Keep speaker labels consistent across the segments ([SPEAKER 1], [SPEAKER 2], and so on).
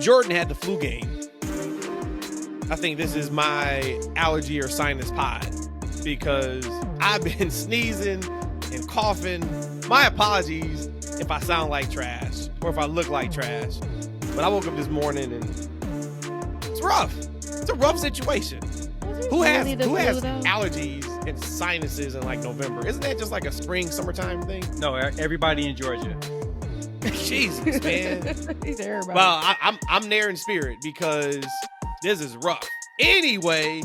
[SPEAKER 1] Jordan had the flu game, I think this is my allergy or sinus pod because I've been sneezing and coughing. My apologies if I sound like trash or if I look like trash. But I woke up this morning and it's rough. It's a rough situation. Who has allergies and sinuses in like November? Isn't that just like a spring, summertime thing?
[SPEAKER 2] No, everybody in Georgia.
[SPEAKER 1] Jesus, man. Well, I'm there in spirit because this is rough. Anyway,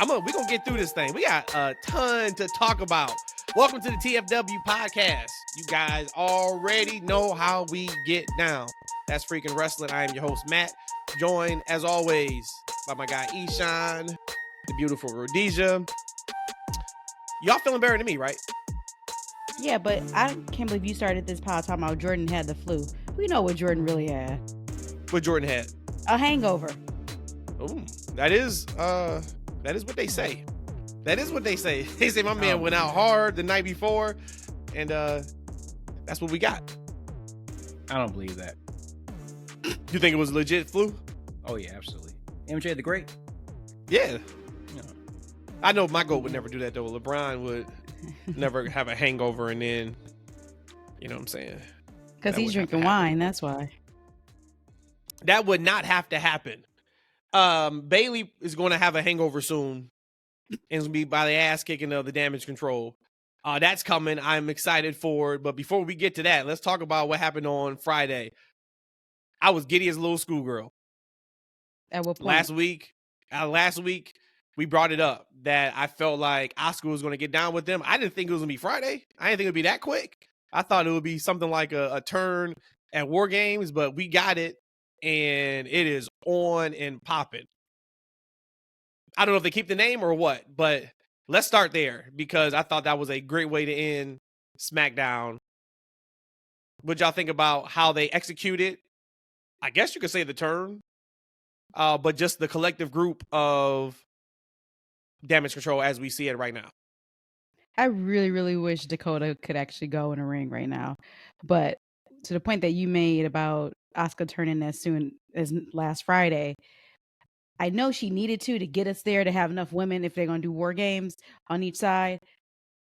[SPEAKER 1] we're gonna get through this thing. We got a ton to talk about. Welcome to the TFW podcast. You guys already know how we get down. That's Freakin Wrestling. I am your host, Matt. Joined, as always, by my guy Eshaun, the beautiful Rhodesia. Y'all feeling better than me, right?
[SPEAKER 3] Yeah, but I can't believe you started this pod talking about Jordan had the flu. We know what Jordan really had.
[SPEAKER 1] What Jordan had?
[SPEAKER 3] A hangover.
[SPEAKER 1] Ooh, that is what they say. That is what they say. They say my man went out hard the night before, and that's what we got.
[SPEAKER 2] I don't believe that.
[SPEAKER 1] You think it was legit flu?
[SPEAKER 2] Oh yeah, absolutely. MJ the Great.
[SPEAKER 1] Yeah. I know my GOAT would never do that though. LeBron would never have a hangover and then, you know what I'm saying?
[SPEAKER 3] Because he's drinking wine, that's why.
[SPEAKER 1] That would not have to happen. Bayley is going to have a hangover soon. And it's going to be by the ass kicking of the Damage CTRL. That's coming. I'm excited for it. But before we get to that, let's talk about what happened on Friday. I was giddy as a little schoolgirl.
[SPEAKER 3] At what point?
[SPEAKER 1] Last week, we brought it up that I felt like Asuka was going to get down with them. I didn't think it was going to be Friday. I didn't think it would be that quick. I thought it would be something like a turn at War Games, but we got it, and it is on and popping. I don't know if they keep the name or what, but let's start there because I thought that was a great way to end SmackDown. What y'all think about how they executed? I guess you could say the turn, but just the collective group of Damage CTRL as we see it right now.
[SPEAKER 3] I really, really wish Dakota could actually go in a ring right now. But to the point that you made about Asuka turning as soon as last Friday, I know she needed to get us there to have enough women if they're going to do War Games on each side.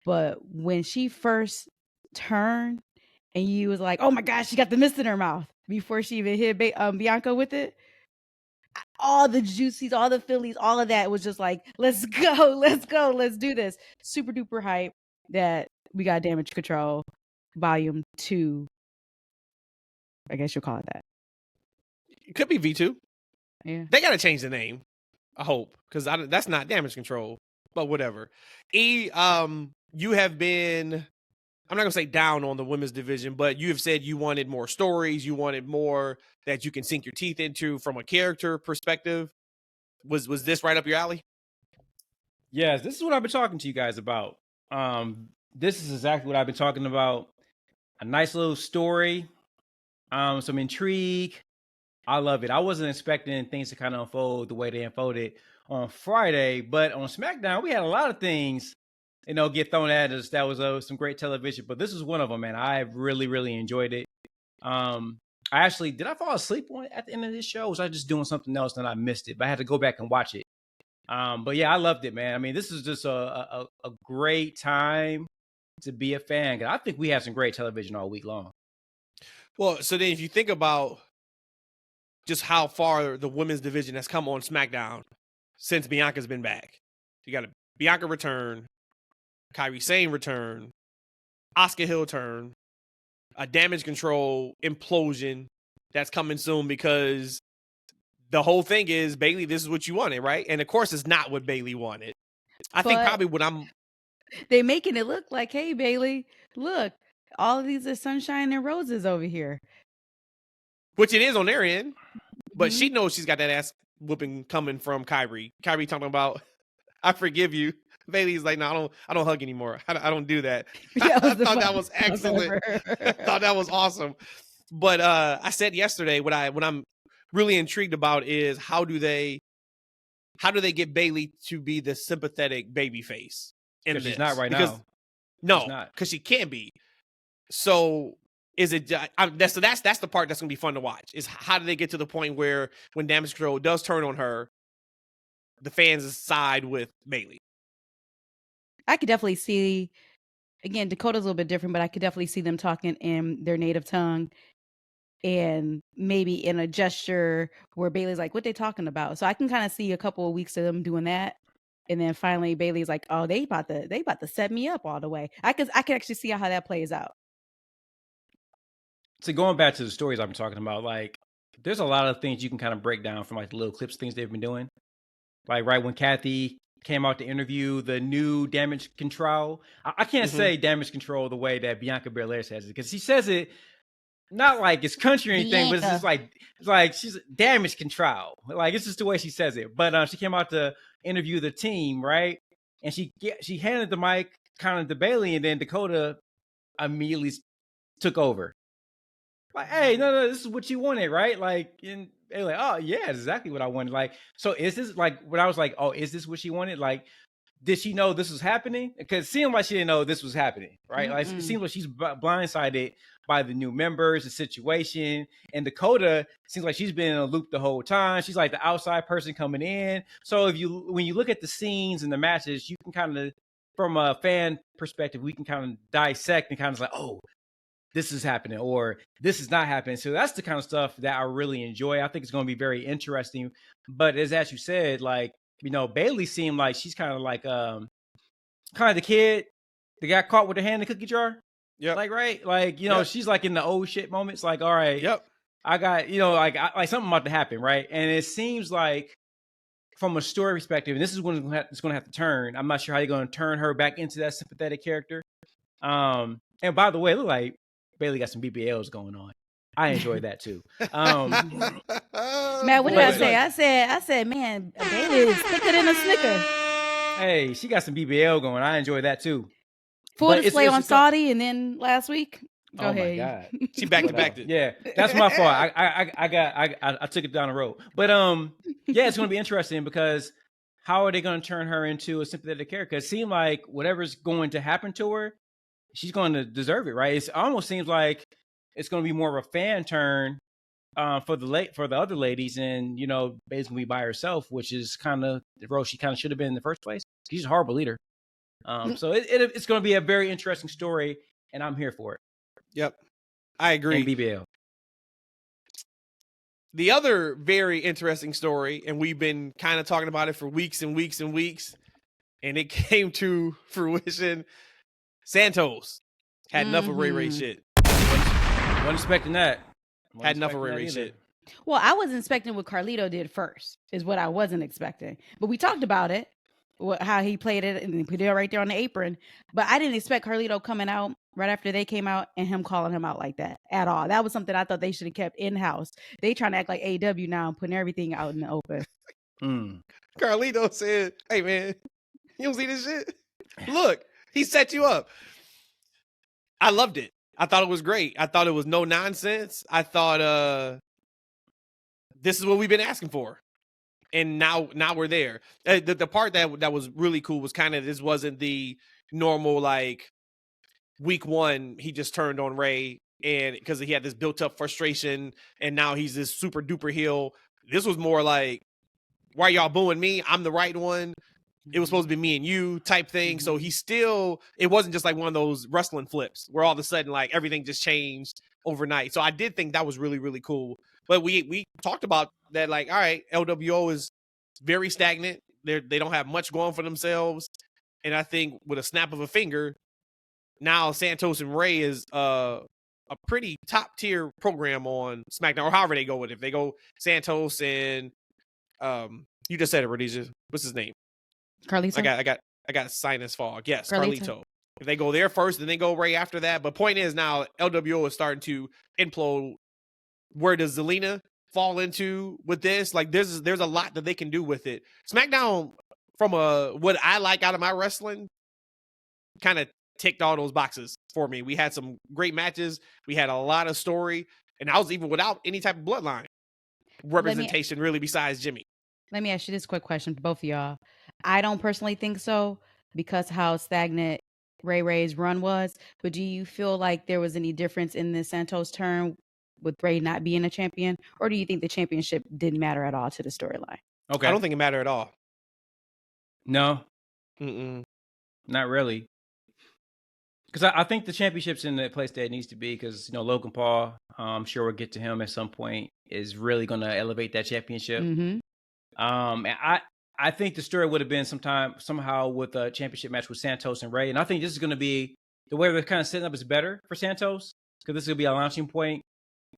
[SPEAKER 3] But when she first turned and you was like, oh my gosh, she got the mist in her mouth before she even hit Bianca with it. All the juicies, all the Phillies, all of that was just like, let's go, let's do this. Super duper hype that we got Damage CTRL Volume 2. I guess you'll call it that.
[SPEAKER 1] It could be V2.
[SPEAKER 3] Yeah.
[SPEAKER 1] They got to change the name, I hope, because that's not Damage CTRL, but whatever. You have been, I'm not going to say down on the women's division, but you have said you wanted more stories. You wanted more that you can sink your teeth into from a character perspective. Was this right up your alley?
[SPEAKER 2] Yes, this is what I've been talking to you guys about. This is exactly what I've been talking about. A nice little story, some intrigue. I love it. I wasn't expecting things to kind of unfold the way they unfolded on Friday, but on SmackDown, we had a lot of things, get thrown at us. That was some great television, but this is one of them, man. I really, really enjoyed it. Did I fall asleep at the end of this show? Or was I just doing something else and I missed it? But I had to go back and watch it. But yeah, I loved it, man. I mean, this is just a great time to be a fan. I think we have some great television all week long.
[SPEAKER 1] Well, so then if you think about just how far the women's division has come on SmackDown since Bianca's been back. You got a Bianca return, Kairi Sane return, Asuka Hill turn, a Damage CTRL implosion that's coming soon because the whole thing is, Bayley, this is what you wanted, right? And of course, it's not what Bayley wanted. I think probably what
[SPEAKER 3] they're making it look like, hey, Bayley, look, all of these are sunshine and roses over here.
[SPEAKER 1] Which it is on their end, but she knows she's got that ass whooping coming from Kairi. Kairi talking about, I forgive you. Bailey's like, no, I don't hug anymore. I don't do that. I thought that was excellent. I thought that was awesome. But I said yesterday, what I'm really intrigued about is how do they get Bayley to be the sympathetic baby face?
[SPEAKER 2] Because she's not right now.
[SPEAKER 1] No, because she can't be. So Is it that's the part that's gonna be fun to watch? Is how do they get to the point where when Damage Control does turn on her, the fans side with Bayley?
[SPEAKER 3] I could definitely see. Again, Dakota's a little bit different, but I could definitely see them talking in their native tongue, and maybe in a gesture where Bayley's like, "What they talking about?" So I can kind of see a couple of weeks of them doing that, and then finally Bayley's like, "Oh, they about to set me up all the way." I could actually see how that plays out.
[SPEAKER 2] So going back to the stories I've been talking about, like there's a lot of things you can kind of break down from like the little clips, things they've been doing. Like right when Kathy came out to interview the new Damage Control, I can't say Damage Control the way that Bianca Belair says it, because she says it not like it's country or anything, but it's just like she's Damage Control. Like it's just the way she says it. But she came out to interview the team, right? And she handed the mic kind of to Bayley, and then Dakota immediately took over. Like, hey, no, this is what you wanted, right? Like, and they're like, oh yeah, it's exactly what I wanted. Like, so is this like when I was like, oh, is this what she wanted? Like, did she know this was happening? Because it seemed like she didn't know this was happening, right? Like, it seems like she's blindsided by the new members, the situation. And Dakota seems like she's been in a loop the whole time. She's like the outside person coming in. So when you look at the scenes and the matches, you can kind of, from a fan perspective, we can kind of dissect and kind of like, oh, this is happening or this is not happening. So that's the kind of stuff that I really enjoy. I think it's going to be very interesting. But as you said, like, you know, Bayley seemed like she's kind of like kind of the kid that got caught with her hand in the cookie jar.
[SPEAKER 1] Yeah.
[SPEAKER 2] Like, right. Like, you know, she's like in the old shit moments. Like, all right.
[SPEAKER 1] Yep.
[SPEAKER 2] I got, you know, like something about to happen. Right. And it seems like from a story perspective, and this is when it's going to have to turn. I'm not sure how you're going to turn her back into that sympathetic character. And by the way, it looked like Bayley got some BBLs going on. I enjoyed that too.
[SPEAKER 3] Man, what did I say? I said, man, Bayley is thicker than a Snicker.
[SPEAKER 2] Hey, she got some BBL going. I enjoyed that too.
[SPEAKER 3] Full display on Saudi, and then last week. Go ahead.
[SPEAKER 2] My God.
[SPEAKER 1] She back to back.
[SPEAKER 2] Yeah, that's my fault. I took it down the road. But yeah, it's gonna be interesting because how are they gonna turn her into a sympathetic character? It seemed like whatever's going to happen to her, she's going to deserve it, right? It almost seems like it's going to be more of a fan turn for the other ladies, and you know, basically by herself, which is kind of the role she kind of should have been in the first place. She's a horrible leader. So it's going to be a very interesting story, and I'm here for it.
[SPEAKER 1] Yep, I agree.
[SPEAKER 2] And BBL.
[SPEAKER 1] The other very interesting story, and we've been kind of talking about it for weeks and weeks and weeks, and it came to fruition. Santos had enough of Ray shit.
[SPEAKER 2] Wasn't expecting that.
[SPEAKER 1] Had enough of Ray shit.
[SPEAKER 3] Well, I wasn't expecting what Carlito did first, is what I wasn't expecting. But we talked about it, how he played it, and he put it right there on the apron. But I didn't expect Carlito coming out right after they came out and him calling him out like that at all. That was something I thought they should have kept in-house. They trying to act like AEW now and putting everything out in the open.
[SPEAKER 1] Carlito said, hey, man, you don't see this shit? Look, he set you up. I loved it. I thought it was great. I thought it was no nonsense. I thought this is what we've been asking for. And now we're there. The part that was really cool was kind of, this wasn't the normal, like, week one, he just turned on Ray and because he had this built up frustration and now he's this super duper heel. This was more like, why y'all booing me? I'm the right one. It was supposed to be me and you type thing. So it wasn't just like one of those wrestling flips where all of a sudden like everything just changed overnight. So I did think that was really, really cool. But we talked about that, like, all right, LWO is very stagnant. They don't have much going for themselves. And I think with a snap of a finger, now Santos and Ray is a pretty top tier program on SmackDown, or however they go with it. If they go Santos and you just said it, Rhodesia. What's his name?
[SPEAKER 3] Carlito.
[SPEAKER 1] I got sinus fog. Yes, Carlito. If they go there first, then they go Ray after that. But point is now LWO is starting to implode. Where does Zelina fall into with this? Like there's a lot that they can do with it. SmackDown, from what I like out of my wrestling, kind of ticked all those boxes for me. We had some great matches. We had a lot of story, and I was even without any type of bloodline representation, really, besides Jimmy.
[SPEAKER 3] Let me ask you this quick question, both of y'all. I don't personally think so because how stagnant Ray's run was. But do you feel like there was any difference in the Santos turn with Rey not being a champion? Or do you think the championship didn't matter at all to the storyline?
[SPEAKER 2] Okay.
[SPEAKER 1] I don't think it mattered at all.
[SPEAKER 2] No,
[SPEAKER 1] Mm-mm.
[SPEAKER 2] not really. Because I think the championship's in the place that it needs to be. Because Logan Paul, I'm sure we'll get to him at some point, is really going to elevate that championship.
[SPEAKER 3] Mm-hmm.
[SPEAKER 2] And I think the story would have been somehow with a championship match with Santos and Rey. And I think this is going to be the way they're kind of setting up is better for Santos because this is going to be a launching point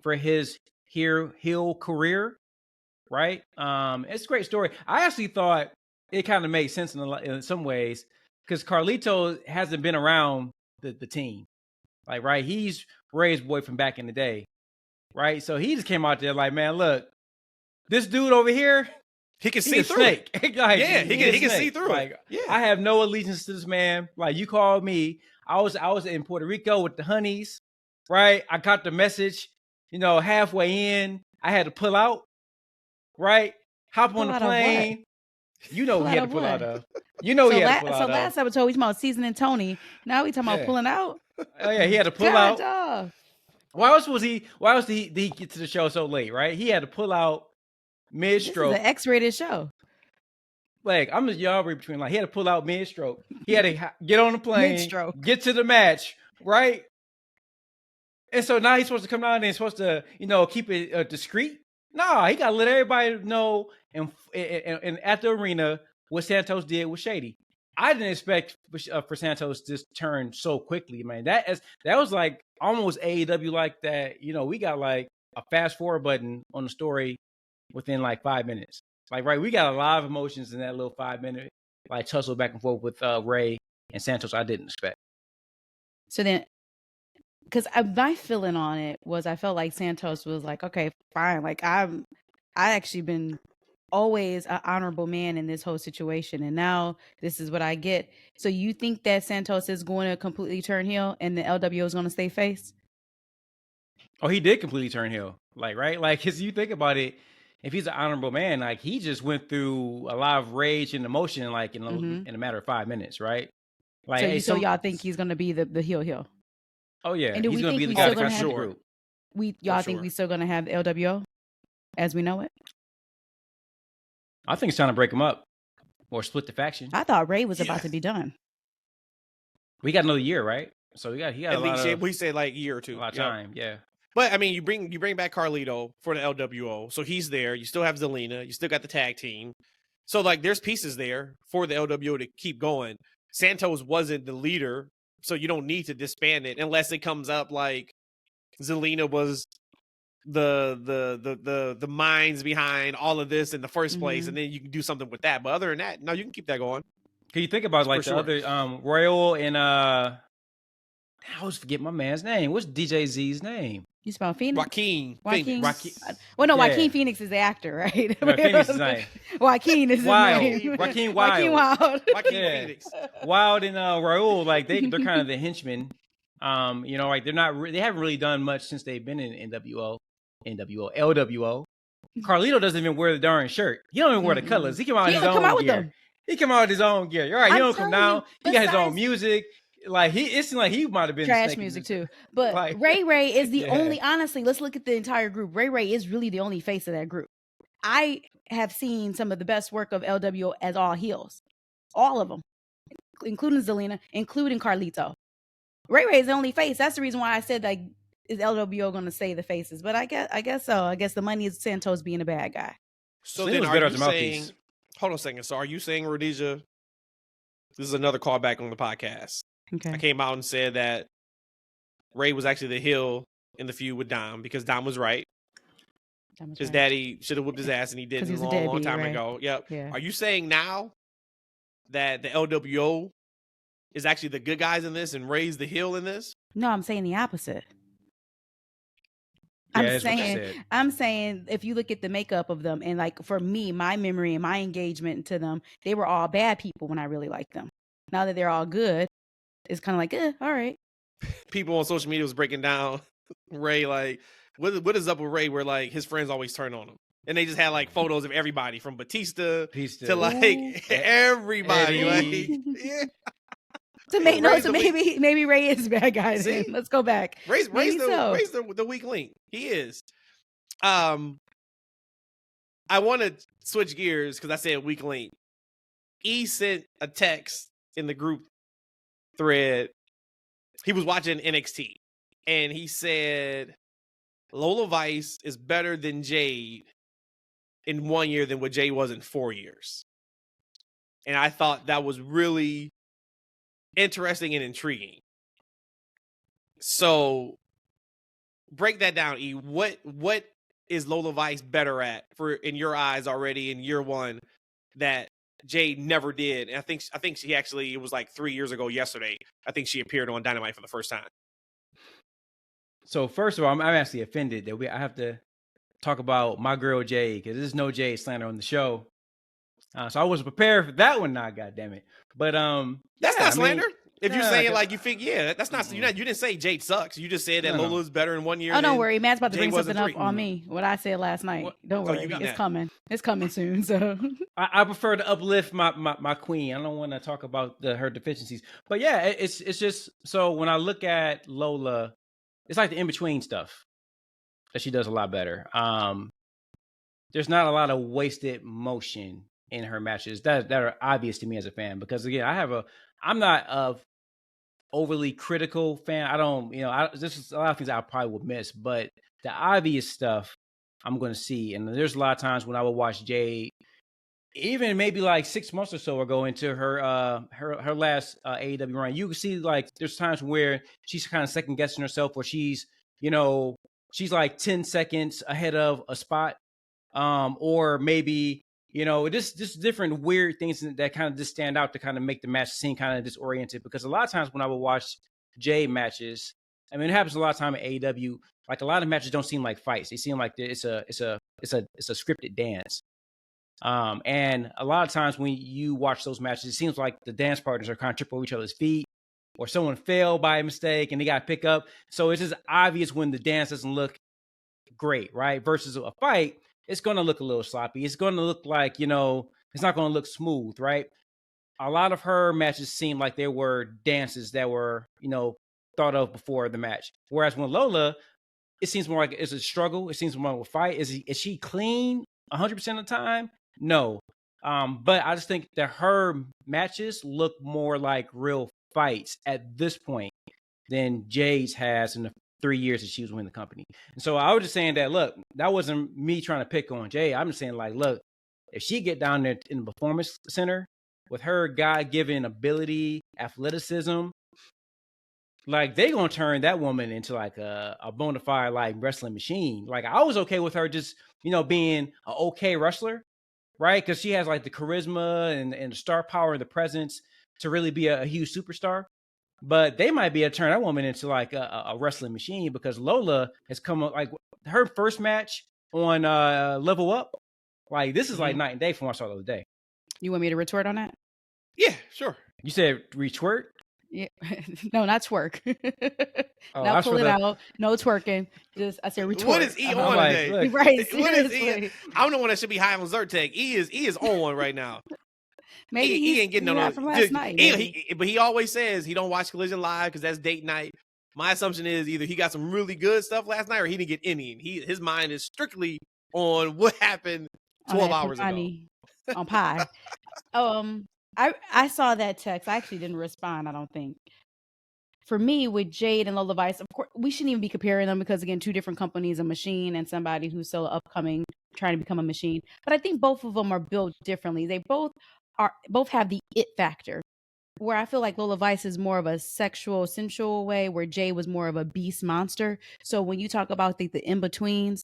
[SPEAKER 2] for his heel career, right? It's a great story. I actually thought it kind of made sense in some ways because Carlito hasn't been around the team, like, right? He's Rey's boy from back in the day, right? So he just came out there like, man, look, this dude over here,
[SPEAKER 1] he can see through
[SPEAKER 2] snake.
[SPEAKER 1] it.
[SPEAKER 2] Like,
[SPEAKER 1] yeah, he can see through
[SPEAKER 2] like,
[SPEAKER 1] it. Yeah.
[SPEAKER 2] I have no allegiance to this man. Like, you called me. I was in Puerto Rico with the honeys, right? I got the message, halfway in. I had to pull out, right? Hop on the plane. You know he had to pull out of. He had to pull out of.
[SPEAKER 3] So last episode we talking about seasoning Tony. Now we talking about pulling out.
[SPEAKER 2] Oh yeah, he had to pull out. Why else was he get to the show so late, right? He had to pull out mid-stroke.
[SPEAKER 3] This is an X-rated show.
[SPEAKER 2] Like, I'm just y'all between, like, he had to pull out mid-stroke. He had to get on the plane,
[SPEAKER 3] mid-stroke,
[SPEAKER 2] get to the match, right? And so now he's supposed to come down and he's supposed to, keep it discreet. Nah, he got to let everybody know and at the arena what Santos did with Shady. I didn't expect for Santos to just turn so quickly, man. That was like almost AEW like that. We got like a fast forward button on the story within like 5 minutes. Like, right, we got a lot of emotions in that little 5 minute like tussle back and forth with Rey and Santos. I didn't expect.
[SPEAKER 3] So then, because my feeling on it was, I felt like Santos was like, okay, fine. Like I actually been always an honorable man in this whole situation, and now this is what I get. So you think that Santos is going to completely turn heel and the LWO is going to stay face?
[SPEAKER 2] Oh, he did completely turn heel. Like, right? Like, because you think about it, if he's an honorable man, like, he just went through a lot of rage and emotion, like, in a matter of 5 minutes, right? Like,
[SPEAKER 3] so y'all think he's going to be the heel?
[SPEAKER 2] Oh yeah,
[SPEAKER 3] and do
[SPEAKER 2] he's
[SPEAKER 3] we
[SPEAKER 2] going to
[SPEAKER 3] think
[SPEAKER 2] be the guy that
[SPEAKER 3] have
[SPEAKER 2] the group.
[SPEAKER 3] Y'all think we still going to have the LWO as we know it?
[SPEAKER 2] I think it's time to break them up or split the faction.
[SPEAKER 3] I thought Rey was about to be done.
[SPEAKER 2] We got another year, right? So he got
[SPEAKER 1] at least we said like a year or two.
[SPEAKER 2] A lot of time, yeah.
[SPEAKER 1] But I mean, you bring back Carlito for the LWO, so he's there. You still have Zelina. You still got the tag team. So like, there's pieces there for the LWO to keep going. Santos wasn't the leader, so you don't need to disband it unless it comes up like Zelina was the minds behind all of this in the first place, and then you can do something with that. But other than that, no, you can keep that going.
[SPEAKER 2] Can you think about like the other Royal and I always forget my man's name. What's DJ Z's name?
[SPEAKER 3] You spell Phoenix?
[SPEAKER 1] Joaquin.
[SPEAKER 3] Well, no, Joaquin Phoenix is the actor, right?
[SPEAKER 2] No, Phoenix is name.
[SPEAKER 3] Joaquin is his name.
[SPEAKER 2] Joaquin Wild.
[SPEAKER 1] Joaquin Phoenix.
[SPEAKER 2] Wild and Raul, like they're kind of the henchmen. Like they haven't really done much since they've been in LWO. Carlito doesn't even wear the darn shirt. He don't even wear the colors. He come out in his own gear. He come out with his own gear. You're right. He don't come down. He got his own music. Like it's like he might have been
[SPEAKER 3] trash music too. But like, Rey is the only. Honestly, let's look at the entire group. Rey is really the only face of that group. I have seen some of the best work of LWO as all heels, all of them, including Zelina, including Carlito. Rey is the only face. That's the reason why I said, like, is LWO going to say the faces? But I guess so. I guess the money is Santos being a bad guy.
[SPEAKER 1] So then are you saying? Hold on a second. So are you saying, Rhodesia? This is another callback on the podcast.
[SPEAKER 3] Okay.
[SPEAKER 1] I came out and said that Rey was actually the heel in the feud with Dom because Dom was right. His daddy should have whipped his ass and he didn't a long time ago. Yep. Yeah. Are you saying now that the LWO is actually the good guys in this and Rey's the heel in this?
[SPEAKER 3] No, I'm saying the opposite.
[SPEAKER 2] Yeah,
[SPEAKER 3] I'm saying if you look at the makeup of them, and like for me, my memory and my engagement to them, they were all bad people when I really liked them. Now that they're all good, it's kind of like, all right.
[SPEAKER 1] People on social media was breaking down Rey, like, what is up with Rey where like his friends always turn on him. And they just had like photos of everybody from Batista to like everybody. Like, yeah.
[SPEAKER 3] So maybe Rey is bad guy. Then let's go back.
[SPEAKER 1] Rey's the weak link. He is. I want to switch gears because I said weak link. E sent a text in the group thread. He was watching NXT, and he said Lola Vice is better than Jade in 1 year than what Jade was in 4 years. And I thought that was really interesting and intriguing. So break that down, E. What is Lola Vice better at for in your eyes already in year one that Jade never did? And I think she actually, it was like 3 years ago yesterday, I think she appeared on Dynamite for the first time.
[SPEAKER 2] So first of all, I'm actually offended that I have to talk about my girl Jade, because there's no Jade slander on the show. So I wasn't prepared for that one now, goddammit. But
[SPEAKER 1] that's not slander. If you're saying like you think, that's not, you didn't say Jade sucks. You just said that Lola is better in 1 year.
[SPEAKER 3] Oh, don't worry. Matt's about to
[SPEAKER 1] Jade
[SPEAKER 3] bring something up on
[SPEAKER 1] Mm.
[SPEAKER 3] me. What I said last night. Don't worry. It's
[SPEAKER 1] that.
[SPEAKER 3] coming. It's coming soon. So
[SPEAKER 2] I prefer to uplift my queen. I don't want to talk about her deficiencies. But yeah, it's just, so when I look at Lola, it's like the in-between stuff that she does a lot better. There's not a lot of wasted motion in her matches that are obvious to me as a fan, because again, I'm not a overly critical fan. I don't, this is a lot of things I probably would miss, but the obvious stuff I'm going to see. And there's a lot of times when I would watch Jade, even maybe like 6 months or so ago into her last AEW run, you can see like there's times where she's kind of second guessing herself, or she's like 10 seconds ahead of a spot, or maybe just different weird things that kind of just stand out to kind of make the match seem kind of disoriented. Because a lot of times when I would watch Jade matches, I mean, it happens a lot of time at AEW. Like a lot of matches don't seem like fights; they seem like it's a scripted dance. And a lot of times when you watch those matches, it seems like the dance partners are kind of tripping over each other's feet, or someone fell by mistake and they got to pick up. So it's just obvious when the dance doesn't look great, right? Versus a fight, it's going to look a little sloppy. It's going to look like, it's not going to look smooth, right? A lot of her matches seem like there were dances that were, thought of before the match. Whereas when Lola, it seems more like it's a struggle. It seems more like a fight. Is she clean 100% of the time? No. But I just think that her matches look more like real fights at this point than Jade's has in the 3 years that she was winning the company. And so I was just saying that, look, that wasn't me trying to pick on Jade. I'm just saying, like, look, if she get down there in the performance center with her God-given ability, athleticism, like, they gonna turn that woman into like a bona fide like wrestling machine. Like, I was okay with her just, being an okay wrestler, right? Because she has like the charisma and the star power and the presence to really be a huge superstar. But they might be able to turn that woman into like a wrestling machine, because Lola has come up, like her first match on Level Up. Like, this is like night and day from what I saw the other day.
[SPEAKER 3] You want me to retort on that?
[SPEAKER 1] Yeah, sure.
[SPEAKER 2] You said retwerk?
[SPEAKER 3] Yeah. No, not twerk.
[SPEAKER 2] Now
[SPEAKER 3] pull it out. No twerking. Just, I said retort.
[SPEAKER 1] What is E on today?
[SPEAKER 2] Look,
[SPEAKER 3] right.
[SPEAKER 1] What is E? I'm the one that should be high on Zyrtec. E is on one right now.
[SPEAKER 3] Maybe
[SPEAKER 1] he ain't getting no
[SPEAKER 3] from last night.
[SPEAKER 1] But he always says he don't watch Collision Live because that's date night. My assumption is either he got some really good stuff last night or he didn't get any. His mind is strictly on what happened 12 hours ago.
[SPEAKER 3] On pie. I saw that text. I actually didn't respond, I don't think. For me, with Jade and Lola Vice, of course, we shouldn't even be comparing them because, again, two different companies, a machine and somebody who's so upcoming, trying to become a machine. But I think both of them are built differently. They both have the it factor, where I feel like Lola Vice is more of a sexual, sensual way, where Jade was more of a beast monster. So when you talk about the in-betweens,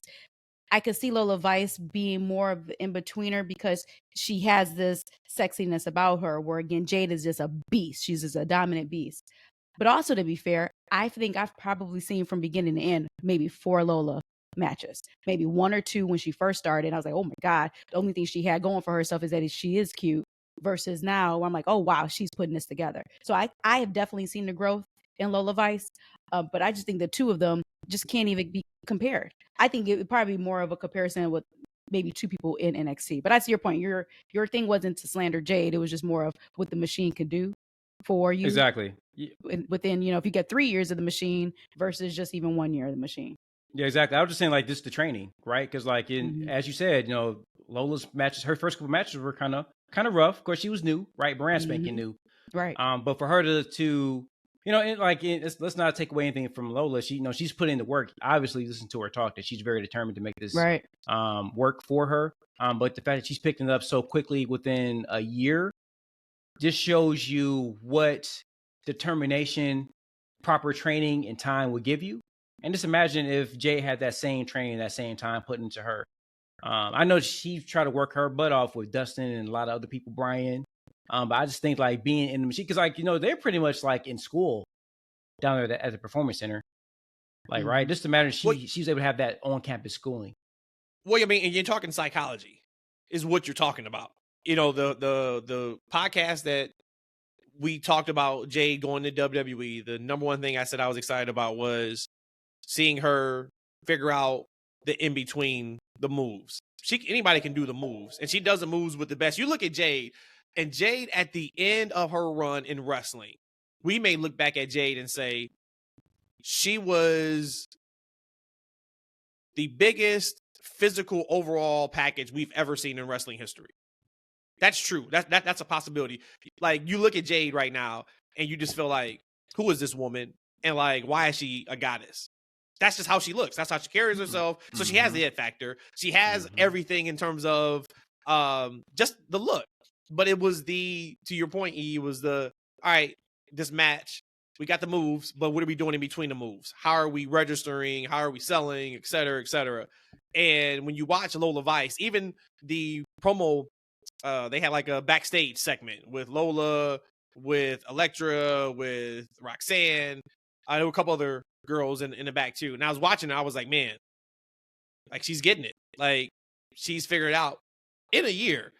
[SPEAKER 3] I could see Lola Vice being more of the in-betweener because she has this sexiness about her, where, again, Jade is just a beast. She's just a dominant beast. But also, to be fair, I think I've probably seen from beginning to end maybe 4 Lola matches, maybe 1 or 2 when she first started. I was like, oh my God, the only thing she had going for herself is that she is cute, versus now where I'm like, oh wow, she's putting this together. So I have definitely seen the growth in Lola Vice, but I just think the two of them just can't even be compared. I think it would probably be more of a comparison with maybe 2 people in NXT. But I see your point. Your thing wasn't to slander Jade. It was just more of what the machine could do for you.
[SPEAKER 2] Exactly.
[SPEAKER 3] within, if you get 3 years of the machine versus just even 1 year of the machine.
[SPEAKER 2] Yeah, exactly. I was just saying, like, this the training, right? Because, like, as you said, Lola's matches, her first couple matches were kind of rough. Of course, she was new, right? Brand spanking new,
[SPEAKER 3] right?
[SPEAKER 2] But for her to let's not take away anything from Lola. She, she's put in the work. Obviously, listen to her talk that she's very determined to make this work for her. But the fact that she's picking it up so quickly within a year just shows you what determination, proper training, and time would give you. And just imagine if Jade had that same training, that same time put into her. I know she tried to work her butt off with Dustin and a lot of other people, Brian. But I just think, like, being in the machine, because, like, they're pretty much like in school down there at the Performance Center. Like, right? Just imagine she's able to have that on-campus schooling.
[SPEAKER 1] Well, I mean, and you're talking psychology is what you're talking about. The podcast that we talked about Jade going to WWE, the number one thing I said I was excited about was seeing her figure out the in-between the moves. Anybody can do the moves, and she does the moves with the best. You look at Jade, and Jade at the end of her run in wrestling, we may look back at Jade and say she was the biggest physical overall package we've ever seen in wrestling history. That's true. That's a possibility. Like, you look at Jade right now, and you just feel like, who is this woman? And, like, why is she a goddess? That's just how she looks. That's how she carries herself. So she has the it factor. She has everything in terms of just the look. But it was to your point, E, was all right, this match, we got the moves, but what are we doing in between the moves? How are we registering? How are we selling? Et cetera, et cetera. And when you watch Lola Vice, even the promo, they had like a backstage segment with Lola, with Elektra, with Roxanne. There were a couple other girls in the back too. And I was watching it, I was like, man, like, she's getting it. Like, she's figured it out in a year.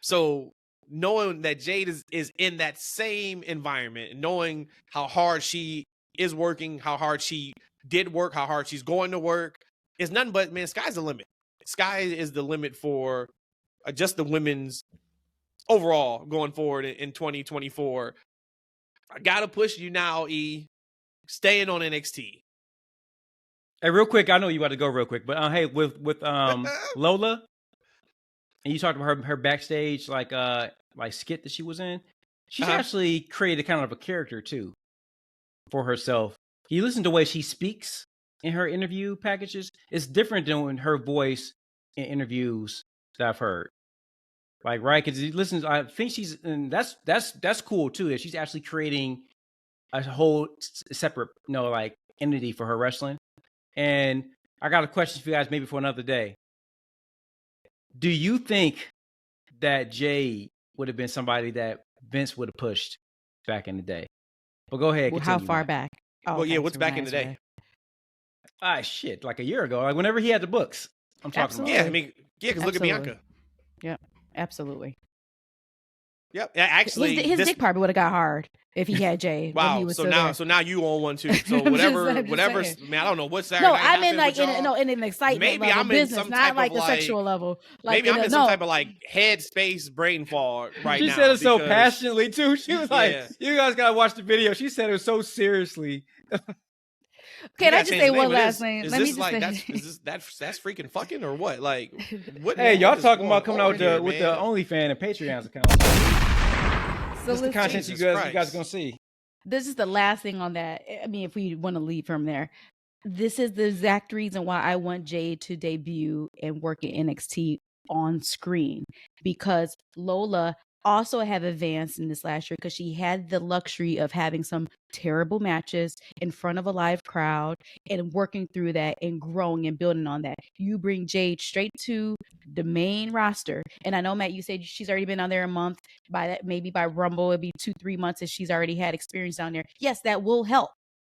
[SPEAKER 1] So knowing that Jade is in that same environment, and knowing how hard she is working, how hard she did work, how hard she's going to work, is nothing but, man, sky's the limit. Sky is the limit for just the women's overall going forward in 2024. I gotta push you now, E. Staying on NXT.
[SPEAKER 2] Hey, real quick, I know you about to go real quick, but hey, with Lola, and you talked about her backstage like skit that she was in. She's actually created kind of a character too for herself. You listen to the way she speaks in her interview packages. It's different than her voice in interviews that I've heard. Like, right? Because you listen, I think and that's cool too. That she's actually creating a whole separate, like, entity for her wrestling. And I got a question for you guys, maybe for another day. Do you think that Jade would have been somebody that Vince would have pushed back in the day? Well, go ahead.
[SPEAKER 3] Well, how far back?
[SPEAKER 1] Oh, well, yeah, what's back in the day?
[SPEAKER 2] Shit, like a year ago, like whenever he had the books. I'm talking
[SPEAKER 3] Absolutely.
[SPEAKER 2] about.
[SPEAKER 1] Yeah, I mean, yeah, because look at Bianca.
[SPEAKER 3] Yeah, absolutely.
[SPEAKER 1] Yep. Actually,
[SPEAKER 3] his dick probably would have got hard if he had Jay.
[SPEAKER 1] Wow. So now you on one too. So whatever. Man, I don't know what's Saturday.
[SPEAKER 3] No, I mean, like, in an excitement
[SPEAKER 1] maybe
[SPEAKER 3] level,
[SPEAKER 1] I'm
[SPEAKER 3] business,
[SPEAKER 1] in some
[SPEAKER 3] not
[SPEAKER 1] type
[SPEAKER 3] like
[SPEAKER 1] of
[SPEAKER 3] the sexual level. Like,
[SPEAKER 1] maybe I'm in some type of like headspace brain fog right now.
[SPEAKER 2] She said it so passionately too. She was like, "You guys gotta watch the video." She said it so seriously.
[SPEAKER 3] Can I just say one last thing?
[SPEAKER 1] Let me just say, that's freaking fucking or what? Like, what?
[SPEAKER 2] Hey, y'all talking about coming out with the OnlyFans and Patreons account?
[SPEAKER 3] So
[SPEAKER 2] what's the content you guys are gonna see?
[SPEAKER 3] This is the last thing on that. I mean, if we want to leave from there, this is the exact reason why I want Jade to debut and work in NXT on screen, because Lola also have advanced in this last year because she had the luxury of having some terrible matches in front of a live crowd and working through that and growing and building on that. You bring Jade straight to the main roster, and I know, Matt, you said she's already been on there a month. By that, maybe by Rumble it'd be 2-3 months if she's already had experience down there. Yes, that will help,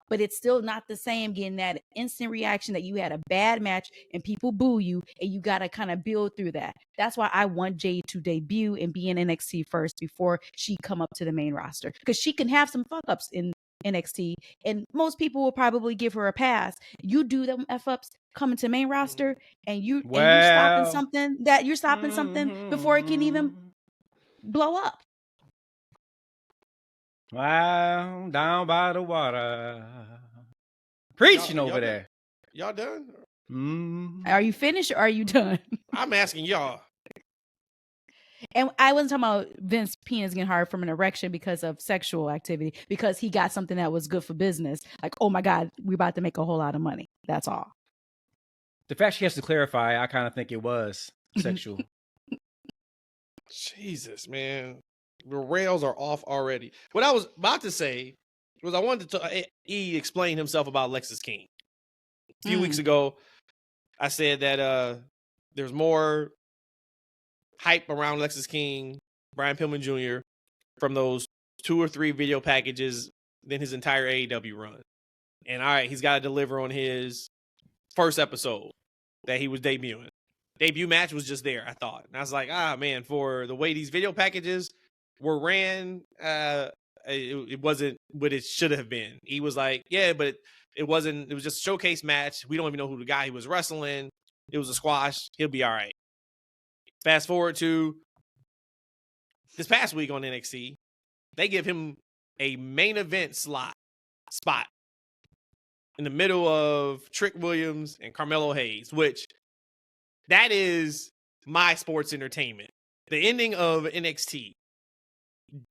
[SPEAKER 3] but it's still not the same getting that instant reaction that you had a bad match and people boo you, and you got to kind of build through that. That's why I want Jade to debut and be in NXT first before she come up to the main roster, because she can have some fuck ups in NXT and most people will probably give her a pass. You do them F ups coming to main roster and you're stopping something before it can even blow up.
[SPEAKER 2] Wow, down by the water. Preaching over there.
[SPEAKER 1] Y'all done?
[SPEAKER 3] Are you finished or are you done?
[SPEAKER 1] I'm asking y'all.
[SPEAKER 3] And I wasn't talking about Vince penis getting hard from an erection because of sexual activity, because he got something that was good for business. Like, oh my God, we're about to make a whole lot of money. That's all.
[SPEAKER 2] The fact she has to clarify, I kind of think it was sexual.
[SPEAKER 1] Jesus, man. The rails are off already. What I was about to say was I wanted to explain himself about Lexis King. A few weeks ago, I said that there's more hype around Lexis King, Brian Pillman Jr. from those 2 or 3 video packages than his entire AEW run. And all right, he's got to deliver on his first episode that he was debuting. Debut match was just there, I thought. And I was like, man, for the way these video packages were ran, it wasn't what it should have been. He was like, yeah, but it wasn't. It was just a showcase match. We don't even know who the guy he was wrestling. It was a squash. He'll be all right. Fast forward to this past week on NXT. They give him a main event spot in the middle of Trick Williams and Carmelo Hayes, which that is my sports entertainment. The ending of NXT,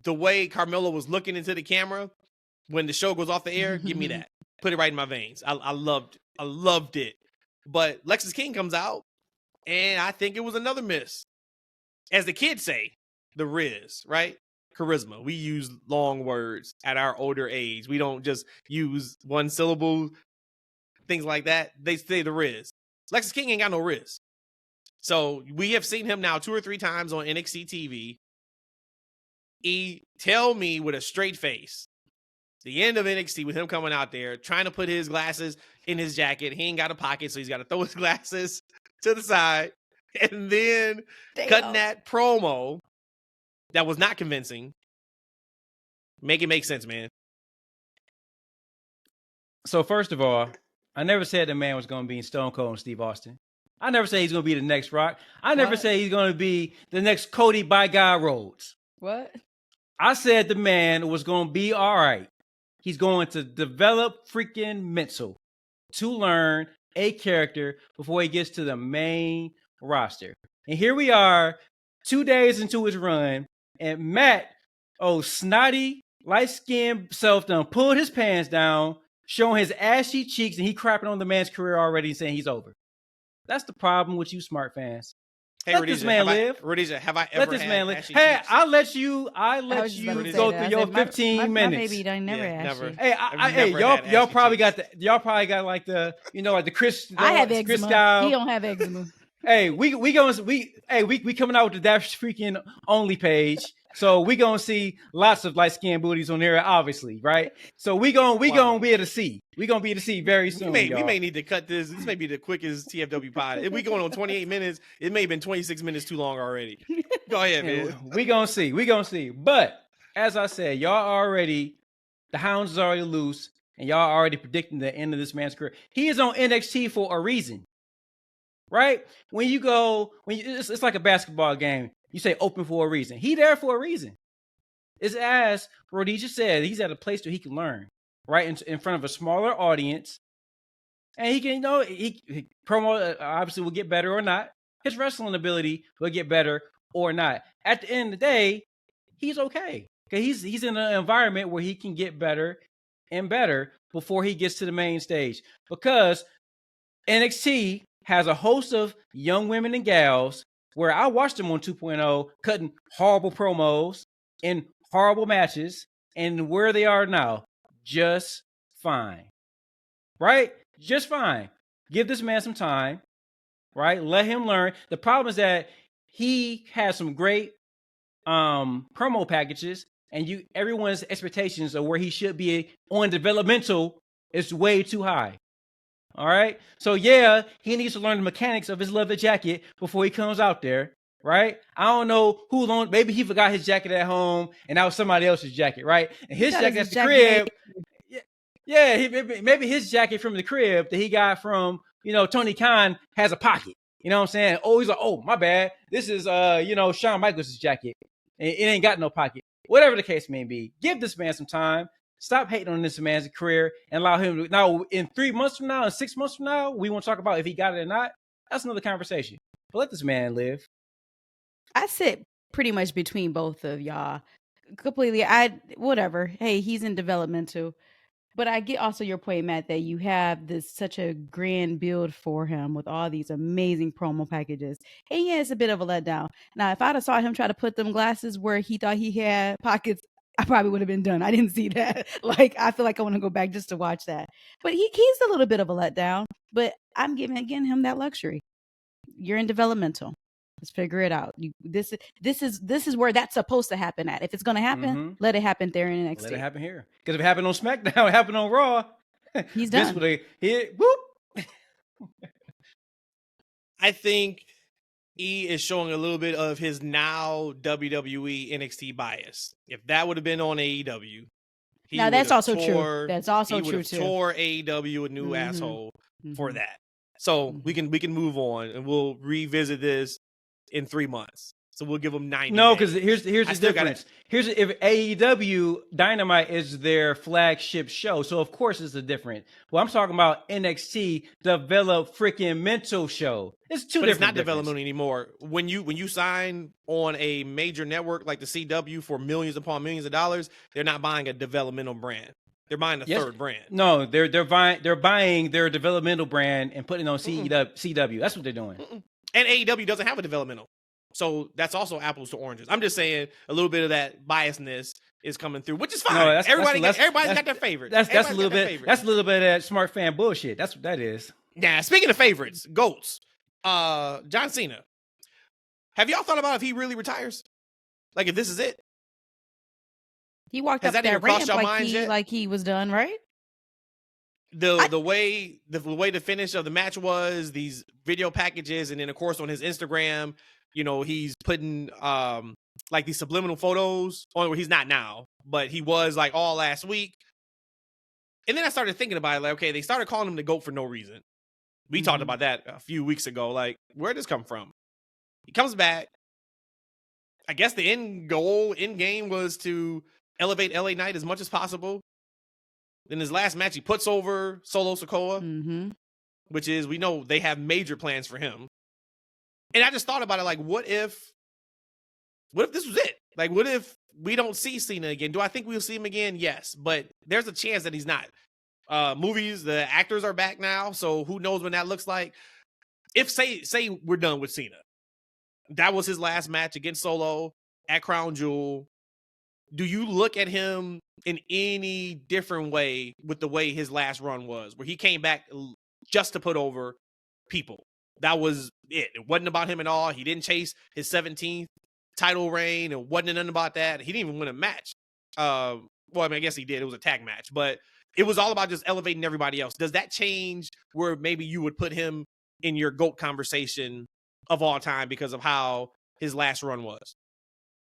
[SPEAKER 1] the way Carmelo was looking into the camera when the show goes off the air, give me that. Put it right in my veins. I loved it. But Lexis King comes out, and I think it was another miss. As the kids say, the Riz, right? Charisma. We use long words at our older age. We don't just use one syllable, things like that. They say the Riz. Lexis King ain't got no Riz. So we have seen him now 2 or 3 times on NXT TV. Tell me with a straight face, the end of NXT with him coming out there, trying to put his glasses in his jacket. He ain't got a pocket, so he's got to throw his glasses to the side. And then cutting that promo that was not convincing. Make it make sense, man.
[SPEAKER 2] So first of all, I never said the man was going to be Stone Cold and Steve Austin. I never said he's going to be the next Rock. I never said he's going to be the next Cody by God Rhodes.
[SPEAKER 3] What?
[SPEAKER 2] I said the man was going to be all right. He's going to develop freaking mental to learn a character before he gets to the main roster. And here we are 2 days into his run, and Matt, snotty, light-skinned self done pulled his pants down, showing his ashy cheeks, and he crapping on the man's career already and saying he's over. That's the problem with you smart fans.
[SPEAKER 1] Hey,
[SPEAKER 2] let this man live.
[SPEAKER 1] Rhodesia, have I ever
[SPEAKER 2] let this
[SPEAKER 1] had
[SPEAKER 2] man live?
[SPEAKER 1] ashy
[SPEAKER 2] Hey,
[SPEAKER 1] cheeks?
[SPEAKER 2] I'll let you go through your 15 minutes.
[SPEAKER 3] My baby don't never
[SPEAKER 1] never.
[SPEAKER 3] ashy.
[SPEAKER 2] Y'all probably got like the like the Chris.
[SPEAKER 3] I have
[SPEAKER 2] Chris
[SPEAKER 3] eczema.
[SPEAKER 2] style.
[SPEAKER 3] He don't have eczema.
[SPEAKER 2] Hey, we coming out with the Dash Freakin only page. So we gonna see lots of light skinned booties on there, obviously, right? So we gonna be able to see. We gonna be able to see very soon.
[SPEAKER 1] We may need to cut this. This may be the quickest TFW pod. If we going on 28 minutes, it may have been 26 minutes too long already. Go ahead, man.
[SPEAKER 2] We gonna see. But as I said, the hounds is already loose, and y'all already predicting the end of this man's career. He is on NXT for a reason, right? It's like a basketball game. You say open for a reason. He there for a reason. It's as Rhodesia said, he's at a place where he can learn, right? In front of a smaller audience. And he can, he promo obviously will get better or not. His wrestling ability will get better or not. At the end of the day, he's okay. Okay, he's in an environment where he can get better and better before he gets to the main stage. Because NXT has a host of young women and gals where I watched them on 2.0 cutting horrible promos in horrible matches, and where they are now, just fine. Right? Just fine. Give this man some time, right? Let him learn. The problem is that he has some great promo packages, and everyone's expectations of where he should be on developmental is way too high. All right. So yeah, he needs to learn the mechanics of his leather jacket before he comes out there. Right. I don't know who loaned. Maybe he forgot his jacket at home and that was somebody else's jacket. Right. And his jacket at the crib. Yeah. Maybe his jacket from the crib that he got from, Tony Khan has a pocket. You know what I'm saying? Oh, he's like, oh, my bad. This is, Shawn Michaels' jacket. And it ain't got no pocket. Whatever the case may be, give this man some time. Stop hating on this man's career and allow him to. Now, in 3 months from now, and 6 months from now, we want to talk about if he got it or not. That's another conversation. But let this man live.
[SPEAKER 3] I sit pretty much between both of y'all. Completely. Whatever. Hey, he's in developmental. But I get also your point, Matt, that you have this such a grand build for him with all these amazing promo packages. And yeah, it's a bit of a letdown. Now, if I'd have saw him try to put them glasses where he thought he had pockets, I probably would have been done. I didn't see that. Like, I feel like I want to go back just to watch that. But he's a little bit of a letdown. But I'm giving again him that luxury. You're in developmental. Let's figure it out. This is where that's supposed to happen at. If it's going to happen, let it happen there in NXT.
[SPEAKER 2] Let it happen here. Because if it happened on SmackDown, it happened on Raw.
[SPEAKER 3] He's done.
[SPEAKER 2] This would have hit. Whoop.
[SPEAKER 1] I think E is showing a little bit of his now WWE NXT bias. If that would have been on AEW,
[SPEAKER 3] now that's also true. That's also true too.
[SPEAKER 1] Tore AEW a new asshole for that. So we can move on and we'll revisit this in 3 months. So we'll give them 90
[SPEAKER 2] No, because here's the difference. Here's if AEW Dynamite is their flagship show, so of course it's a different. Well, I'm talking about NXT develop freaking mental show. It's two different.
[SPEAKER 1] It's not development anymore. When you sign on a major network like the CW for millions upon millions of dollars, they're not buying a developmental brand. They're buying a third brand.
[SPEAKER 2] No, they're buying their developmental brand and putting it on CW. That's what they're doing.
[SPEAKER 1] And AEW doesn't have a developmental. So that's also apples to oranges. I'm just saying a little bit of that biasness is coming through, which is fine. No, everybody's got their favorites.
[SPEAKER 2] That's a little bit. That's a little bit of that smart fan bullshit. That's what that is.
[SPEAKER 1] Yeah. Speaking of favorites, GOATs, John Cena. Have y'all thought about if he really retires? Like if this is it?
[SPEAKER 3] He walked up that ramp like he was done, right?
[SPEAKER 1] The way the finish of the match was, these video packages, and then of course on his Instagram, he's putting like these subliminal photos on where he's not now, but he was like all last week. And then I started thinking about it, like, okay, they started calling him the GOAT for no reason. We talked about that a few weeks ago. Like, where'd this come from? He comes back. I guess the end game was to elevate LA Knight as much as possible. In his last match, he puts over Solo Sikoa, which is, we know they have major plans for him. And I just thought about it, like, what if this was it? Like, what if we don't see Cena again? Do I think we'll see him again? Yes, but there's a chance that he's not. Movies, the actors are back now, so who knows when that looks like. If, say we're done with Cena. That was his last match against Solo at Crown Jewel. Do you look at him in any different way with the way his last run was, where he came back just to put over people? That was it. It wasn't about him at all. He didn't chase his 17th title reign. It wasn't nothing about that. He didn't even win a match. Well, I mean, I guess he did. It was a tag match, but it was all about just elevating everybody else. Does that change where maybe you would put him in your GOAT conversation of all time because of how his last run was?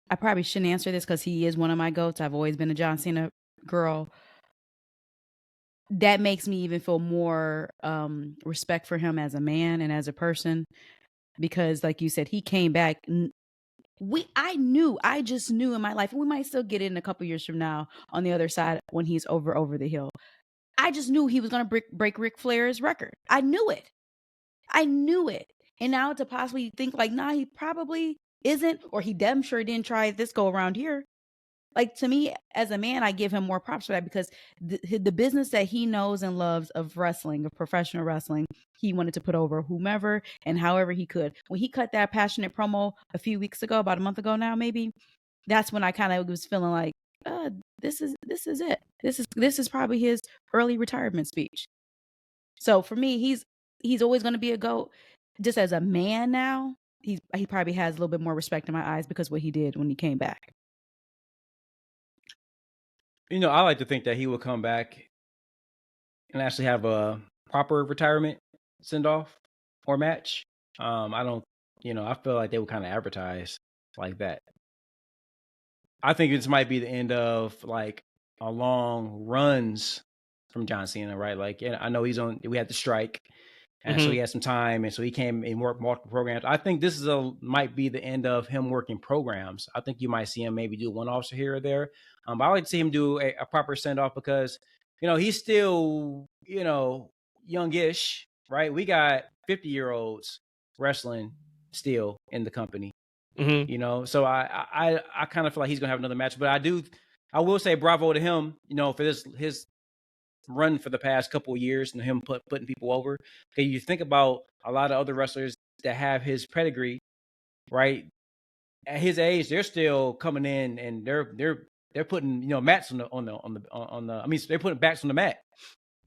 [SPEAKER 3] I probably shouldn't answer this because he is one of my GOATs. I've always been a John Cena girl. That makes me even feel more respect for him as a man and as a person, because like you said, he came back. I just knew in my life, and we might still get it in a couple years from now on the other side when he's over the hill. I just knew he was going to break Ric Flair's record. I knew it. And now to possibly think like, nah, he probably isn't, or he damn sure didn't try this go around here. Like, to me, as a man, I give him more props for that, because the business that he knows and loves of wrestling, of professional wrestling, he wanted to put over whomever and however he could. When he cut that passionate promo a few weeks ago, about a month ago now, maybe, that's when I kind of was feeling like, this is it. This is probably his early retirement speech. So for me, he's always going to be a GOAT. Just as a man now, he probably has a little bit more respect in my eyes because of what he did when he came back.
[SPEAKER 2] I like to think that he will come back and actually have a proper retirement send-off or match. I don't, I feel like they would kind of advertise like that. I think this might be the end of like a long runs from John Cena, right? Like, and I know we had the strike, And so he had some time, and so he came and worked multiple programs. I think this is might be the end of him working programs. I think you might see him maybe do one officer here or there. But I like to see him do a proper send off because, he's still, youngish, right? We got 50-year-olds wrestling still in the company, So I kind of feel like he's gonna have another match. But I will say bravo to him, for his run for the past couple of years and him putting people over. Okay, you think about a lot of other wrestlers that have his pedigree, right? At his age, they're still coming in and they're putting mats on the. I mean, they're putting backs on the mat,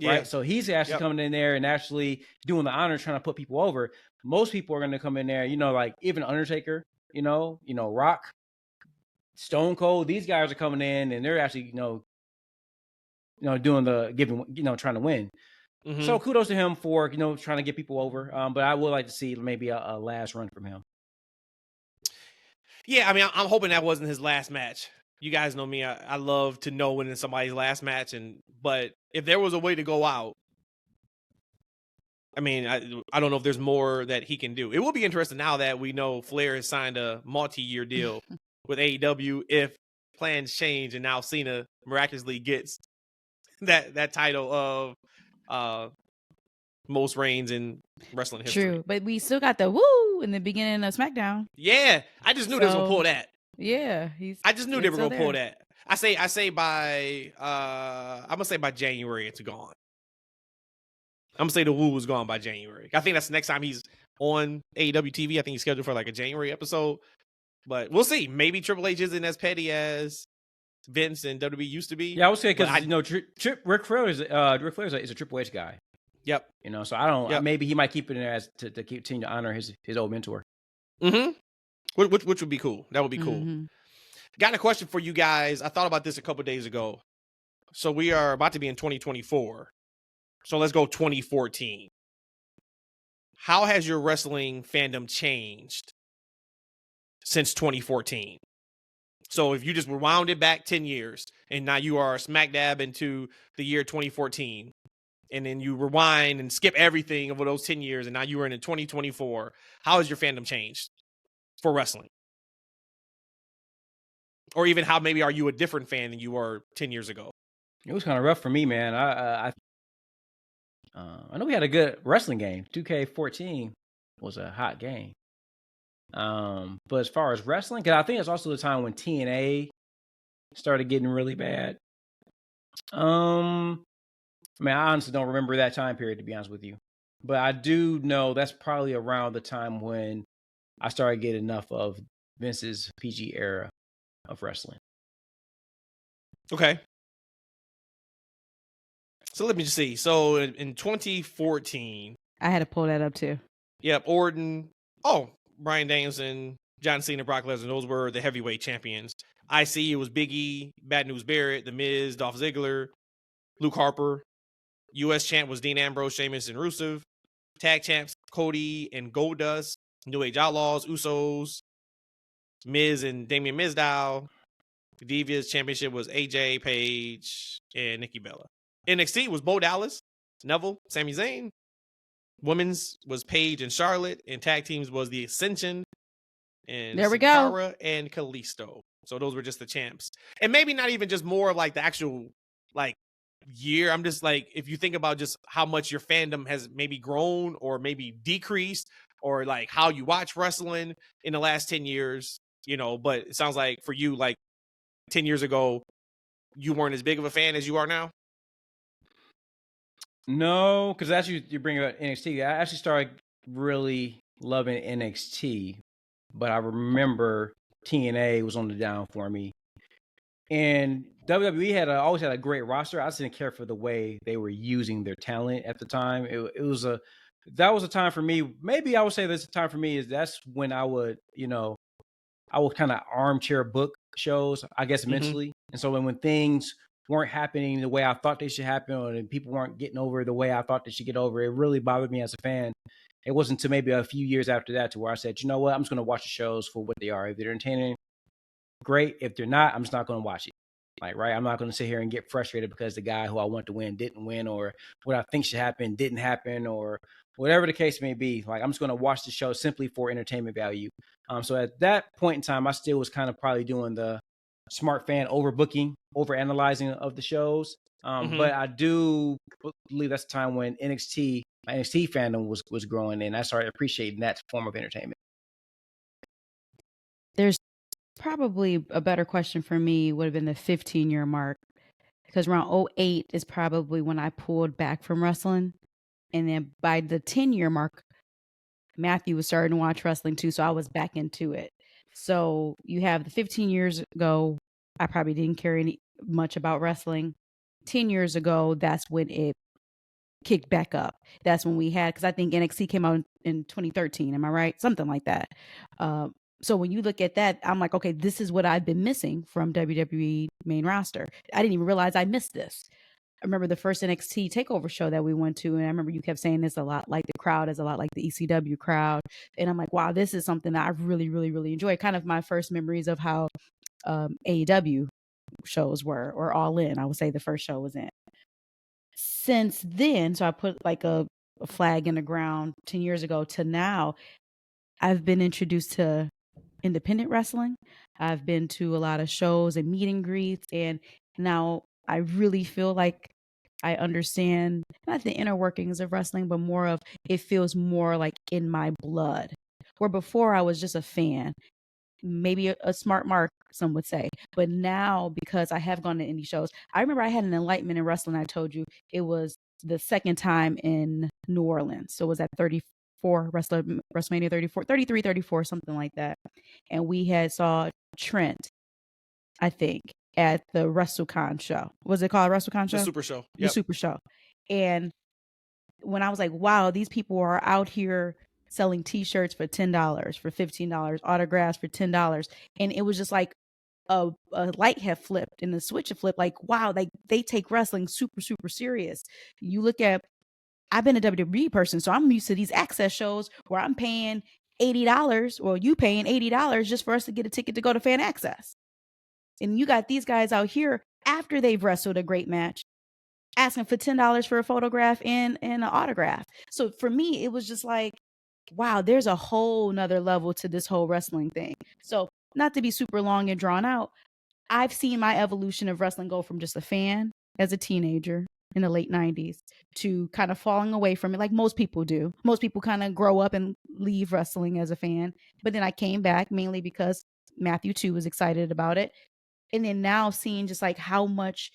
[SPEAKER 2] right? So he's actually coming in there and actually doing the honor, trying to put people over. Most people are going to come in there, like even Undertaker, Rock, Stone Cold. These guys are coming in and they're actually doing the giving, trying to win. So kudos to him for, trying to get people over. But I would like to see maybe a last run from him.
[SPEAKER 1] Yeah, I mean, I'm hoping that wasn't his last match. You guys know me. I love to know when it's somebody's last match. But if there was a way to go out, I mean, I don't know if there's more that he can do. It will be interesting now that we know Flair has signed a multi-year deal with AEW if plans change and now Cena miraculously gets that title of most reigns in wrestling history.
[SPEAKER 3] True, but we still got the woo in the beginning of SmackDown.
[SPEAKER 1] Yeah, I just knew they was gonna pull that.
[SPEAKER 3] Yeah,
[SPEAKER 1] I just knew they were gonna pull that. I say by I'm gonna say by January it's gone. I'm gonna say the woo was gone by January. I think that's the next time he's on AEW TV. I think he's scheduled for like a January episode, but we'll see. Maybe Triple H isn't as petty as Vince and WWE used to be.
[SPEAKER 2] Yeah, I would say because Ric Flair is a Triple H guy.
[SPEAKER 1] Yep.
[SPEAKER 2] So I don't. Maybe he might keep it in there as to continue to honor his old mentor.
[SPEAKER 1] Which would be cool. That would be cool. Got a question for you guys. I thought about this a couple days ago. So we are about to be in 2024. So let's go 2014. How has your wrestling fandom changed since 2014? So if you just rewound it back 10 years and now you are smack dab into the year 2014, and then you rewind and skip everything over those 10 years and now you are in 2024, how has your fandom changed for wrestling? Or even how maybe are you a different fan than you were 10 years ago?
[SPEAKER 2] It was kind of rough for me, man. I know we had a good wrestling game. 2K14 was a hot game. But as far as wrestling, because I think it's also the time when TNA started getting really bad. I honestly don't remember that time period, to be honest with you. But I do know that's probably around the time when I started getting enough of Vince's PG era of wrestling.
[SPEAKER 1] Okay. So let me just see. So in 2014...
[SPEAKER 3] I had to pull that up too.
[SPEAKER 1] Yep, Orton. Oh, Bryan Danielson, John Cena, Brock Lesnar. Those were the heavyweight champions. IC, it was Big E, Bad News Barrett, The Miz, Dolph Ziggler, Luke Harper. U.S. champ was Dean Ambrose, Sheamus, and Rusev. Tag champs, Cody and Goldust. New Age Outlaws, Usos, Miz and Damian Mizdow. The Divas championship was AJ, Paige, and Nikki Bella. NXT was Bo Dallas, Neville, Sami Zayn. Women's was Paige and Charlotte, and tag teams was the Ascension and
[SPEAKER 3] there we
[SPEAKER 1] Sakara and Kalisto. So those were just the champs, and maybe not even just more of like the actual like year. I'm just like, if you think about just how much your fandom has maybe grown or maybe decreased, or like how you watch wrestling in the last 10 years, but it sounds like for you, like 10 years ago, you weren't as big of a fan as you are now.
[SPEAKER 2] No, because actually you bring up NXT. I actually started really loving NXT, but I remember TNA was on the down for me. And WWE always had a great roster. I just didn't care for the way they were using their talent at the time. That was a time for me. Maybe I would say this time for me is that's when I would kind of armchair book shows, I guess, mentally. And so when things weren't happening the way I thought they should happen, or people weren't getting over the way I thought they should get over, it really bothered me as a fan. It wasn't until maybe a few years after that to where I said, you know what, I'm just going to watch the shows for what they are. If they're entertaining, great. If they're not, I'm just not going to watch it. Like, right, I'm not going to sit here and get frustrated because the guy who I want to win didn't win, or what I think should happen didn't happen, or whatever the case may be. Like, I'm just going to watch the show simply for entertainment value. So at that point in time, I still was kind of probably doing the smart fan overbooking, overanalyzing of the shows. But I do believe that's the time when my NXT fandom was growing, and I started appreciating that form of entertainment.
[SPEAKER 3] There's probably a better question for me would have been the 15-year mark, because around 08 is probably when I pulled back from wrestling. And then by the 10-year mark, Matthew was starting to watch wrestling too, so I was back into it. So you have the 15 years ago, I probably didn't care much about wrestling. 10 years ago, that's when it kicked back up. That's when we had, because I think NXT came out in 2013. Am I right? Something like that. So when you look at that, I'm like, okay, this is what I've been missing from WWE main roster. I didn't even realize I missed this. I remember the first NXT takeover show that we went to, and I remember you kept saying this a lot, like the crowd is a lot like the ECW crowd. And I'm like, wow, this is something that I really, really, really enjoy. Kind of my first memories of how AEW shows were, or All In. I would say the first show was in. Since then, so I put like a flag in the ground 10 years ago to now, I've been introduced to independent wrestling. I've been to a lot of shows and meet and greets, and now I really feel like I understand not the inner workings of wrestling, but more of it feels more like in my blood. Where before I was just a fan, maybe a smart mark, some would say. But now, because I have gone to indie shows, I remember I had an enlightenment in wrestling. I told you it was the second time in New Orleans. So it was at 34, WrestleMania 34, 33, 34, something like that. And we had saw Trent, I think, at the WrestleCon show. Was it called WrestleCon show?
[SPEAKER 1] The Super Show. Yep.
[SPEAKER 3] The Super Show. And when I was like, wow, these people are out here selling t-shirts for $10, for $15, autographs for $10. And it was just like a light had flipped and the switch had flipped. Like, wow, they take wrestling super, super serious. You look at, I've been a WWE person, so I'm used to these access shows where I'm paying $80, or you paying $80 just for us to get a ticket to go to fan access. And you got these guys out here after they've wrestled a great match, asking for $10 for a photograph and an autograph. So for me, it was just like, wow, there's a whole nother level to this whole wrestling thing. So not to be super long and drawn out, I've seen my evolution of wrestling go from just a fan as a teenager in the late 90s to kind of falling away from it like most people do. Most people kind of grow up and leave wrestling as a fan. But then I came back mainly because Matthew too was excited about it. And then now seeing just like how much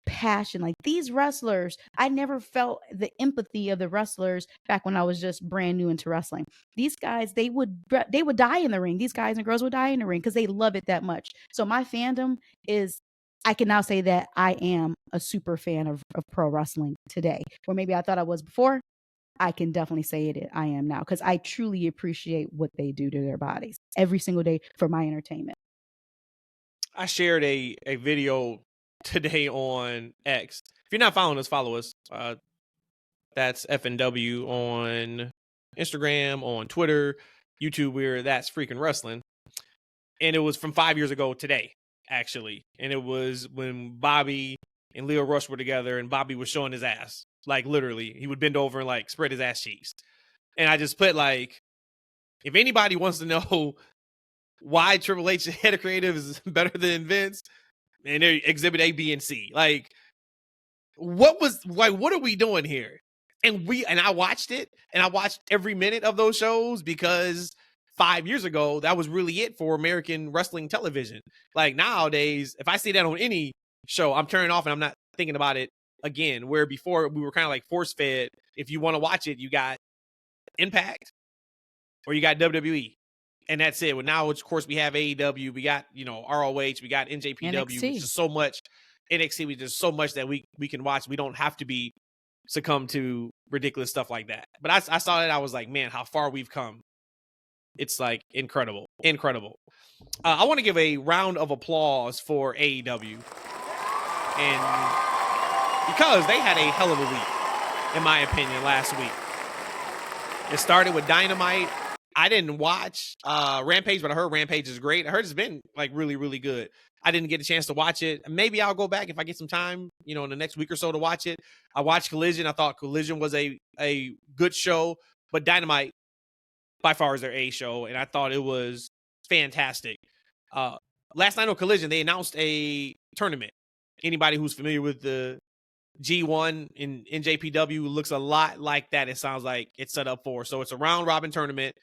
[SPEAKER 3] passion, like these wrestlers, I never felt the empathy of the wrestlers back when I was just brand new into wrestling. These guys, they would die in the ring. These guys and girls would die in the ring because they love it that much. So my fandom is, I can now say that I am a super fan of pro wrestling today, or maybe I thought I was before. I can definitely say it, I am now, because I truly appreciate what they do to their bodies every single day for my entertainment.
[SPEAKER 1] I shared a video today on X. If you're not following us, follow us. That's FNW on Instagram, on Twitter, YouTube. That's Freakin Wrestling. And it was from 5 years ago today, actually. And it was when Bobby and Leo Rush were together, and Bobby was showing his ass. Like, literally, he would bend over and, like, spread his ass cheeks. And I just put, like, if anybody wants to know why Triple H head of creative is better than Vince, and they're exhibit A, B, and C. Like, what are we doing here? And I watched it, and I watched every minute of those shows because 5 years ago, that was really it for American wrestling television. Like, nowadays, if I see that on any show, I'm turning off and I'm not thinking about it again. Where before we were kind of like force fed. If you want to watch it, you got Impact or you got WWE. And that's it. Well, now, of course, we have AEW, we got, ROH, we got NJPW, which is so much. NXT, which is so much that we can watch. We don't have to succumb to ridiculous stuff like that. But I saw that, I was like, man, how far we've come. It's like incredible. I want to give a round of applause for AEW. And because they had a hell of a week, in my opinion, last week. It started with Dynamite. I didn't watch Rampage, but I heard Rampage is great. I heard it's been like really, really good. I didn't get a chance to watch it. Maybe I'll go back if I get some time, in the next week or so to watch it. I watched Collision. I thought Collision was a good show, but Dynamite by far is their A show, and I thought it was fantastic. Last night on Collision, they announced a tournament. Anybody who's familiar with the G1 in NJPW looks a lot like that. It sounds like it's set up for. So it's a round robin tournament,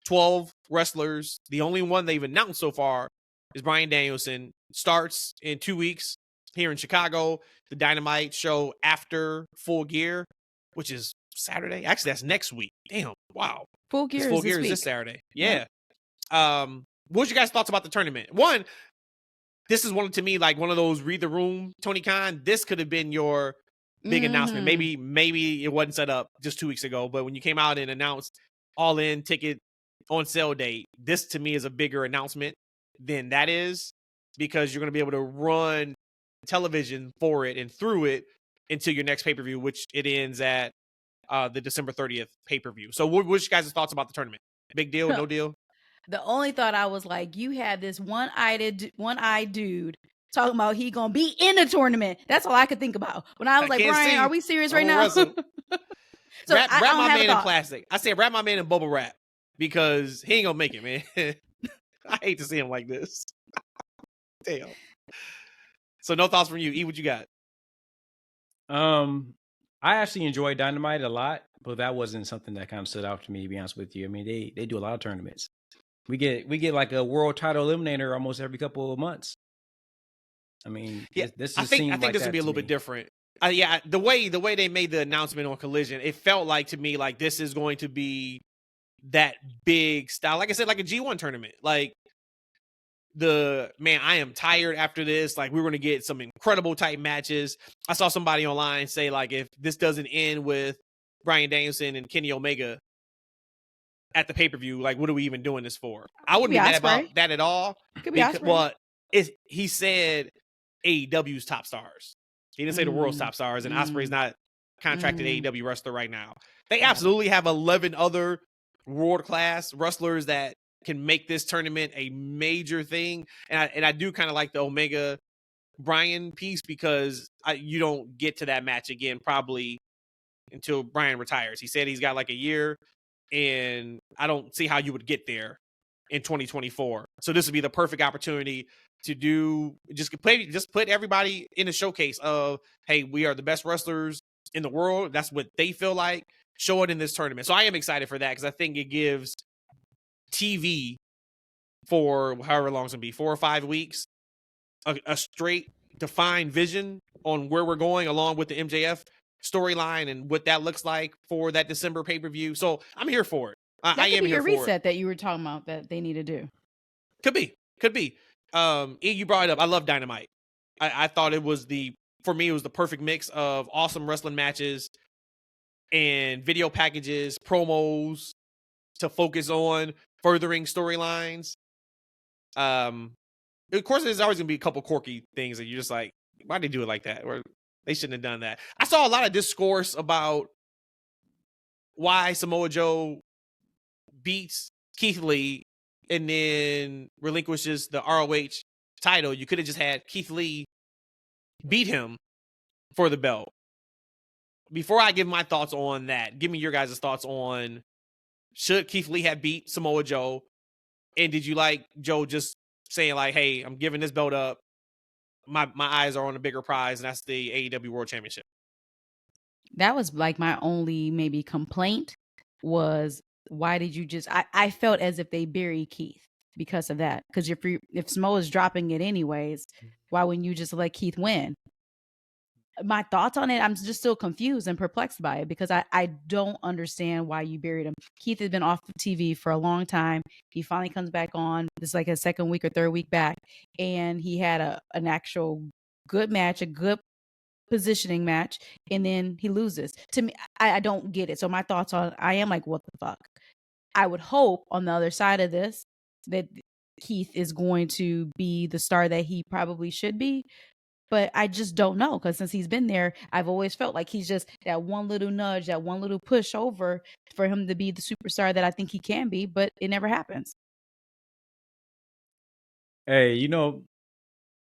[SPEAKER 1] 12 wrestlers. The only one they've announced so far is Bryan Danielson. Starts in 2 weeks here in Chicago. The Dynamite show after Full Gear, which is Saturday. Actually, that's next week. Damn. Wow.
[SPEAKER 3] Full Gear
[SPEAKER 1] is this Saturday. Yeah. What was your guys' thoughts about the tournament? One, this is to me like one of those read the room, Tony Khan. This could have been your big announcement. Maybe it wasn't set up just 2 weeks ago, but when you came out and announced all in ticket on sale date, this to me is a bigger announcement than that is, because you're going to be able to run television for it and through it until your next pay-per-view, which it ends at the December 30th pay-per-view. So what's your guys' thoughts about the tournament? Big deal? No deal?
[SPEAKER 3] The only thought I was like, you had this one-eyed dude talking about he gonna be in the tournament. That's all I could think about. When I was like, Brian, are we serious right now?
[SPEAKER 1] So wrap my man in plastic. I said wrap my man in bubble wrap, because he ain't gonna make it, man. I hate to see him like this. Damn. So no thoughts from you. E, what you got?
[SPEAKER 2] I actually enjoyed Dynamite a lot, but that wasn't something that kind of stood out to me, to be honest with you. I mean, they do a lot of tournaments. We get like a world title eliminator almost every couple of months. I mean,
[SPEAKER 1] yeah,
[SPEAKER 2] this
[SPEAKER 1] I think this would be a little bit different. Yeah, the way they made the announcement on Collision, it felt like to me like this is going to be that big style. Like I said, like a G1 tournament. Like I am tired after this. Like we're going to get some incredible type matches. I saw somebody online say like, if this doesn't end with Bryan Danielson and Kenny Omega at the pay-per-view, like what are we even doing this for? I wouldn't be mad about that at all.
[SPEAKER 3] Could be
[SPEAKER 1] he said AEW's top stars. He didn't say the world's top stars, and Ospreay's not contracted AEW wrestler right now. They absolutely have 11 other world-class wrestlers that can make this tournament a major thing. And I do kind of like the Omega Bryan piece, because you don't get to that match again probably until Bryan retires. He said he's got like a year, and I don't see how you would get there in 2024. So this would be the perfect opportunity to do just put everybody in a showcase of, hey, we are the best wrestlers in the world. That's what they feel like. Show it in this tournament. So I am excited for that, because I think it gives TV for however long it's going to be, 4 or 5 weeks, a straight defined vision on where we're going, along with the MJF storyline and what that looks like for that December pay-per-view. So I'm here for it. I am here for it.
[SPEAKER 3] That reset that you were talking about that they need to do.
[SPEAKER 1] Could be. You brought it up. I love Dynamite. I thought for me, it was the perfect mix of awesome wrestling matches and video packages, promos to focus on furthering storylines. Of course, there's always going to be a couple quirky things that you're just like, why'd they do it like that? Or they shouldn't have done that. I saw a lot of discourse about why Samoa Joe beats Keith Lee and then relinquishes the ROH title. You could have just had Keith Lee beat him for the belt. Before I give my thoughts on that, give me your guys' thoughts on, should Keith Lee have beat Samoa Joe? And did you like Joe just saying like, hey, I'm giving this belt up. My eyes are on a bigger prize, and that's the AEW World Championship.
[SPEAKER 3] That was like my only maybe complaint was, why did you just, I felt as if they buried Keith because of that. Because if Samoa's dropping it anyways, why wouldn't you just let Keith win? My thoughts on it, I'm just still confused and perplexed by it, because I don't understand why you buried him. Keith has been off of TV for a long time. He finally comes back on. This is like a second week or third week back. And he had an actual good match, a good positioning match, and then he loses. To me, I don't get it. So my thoughts on, I am like, what the fuck? I would hope on the other side of this that Keith is going to be the star that he probably should be. but I just don't know, because since he's been there, I've always felt like he's just that one little nudge, that one little push over for him to be the superstar that I think he can be, but it never happens.
[SPEAKER 2] Hey,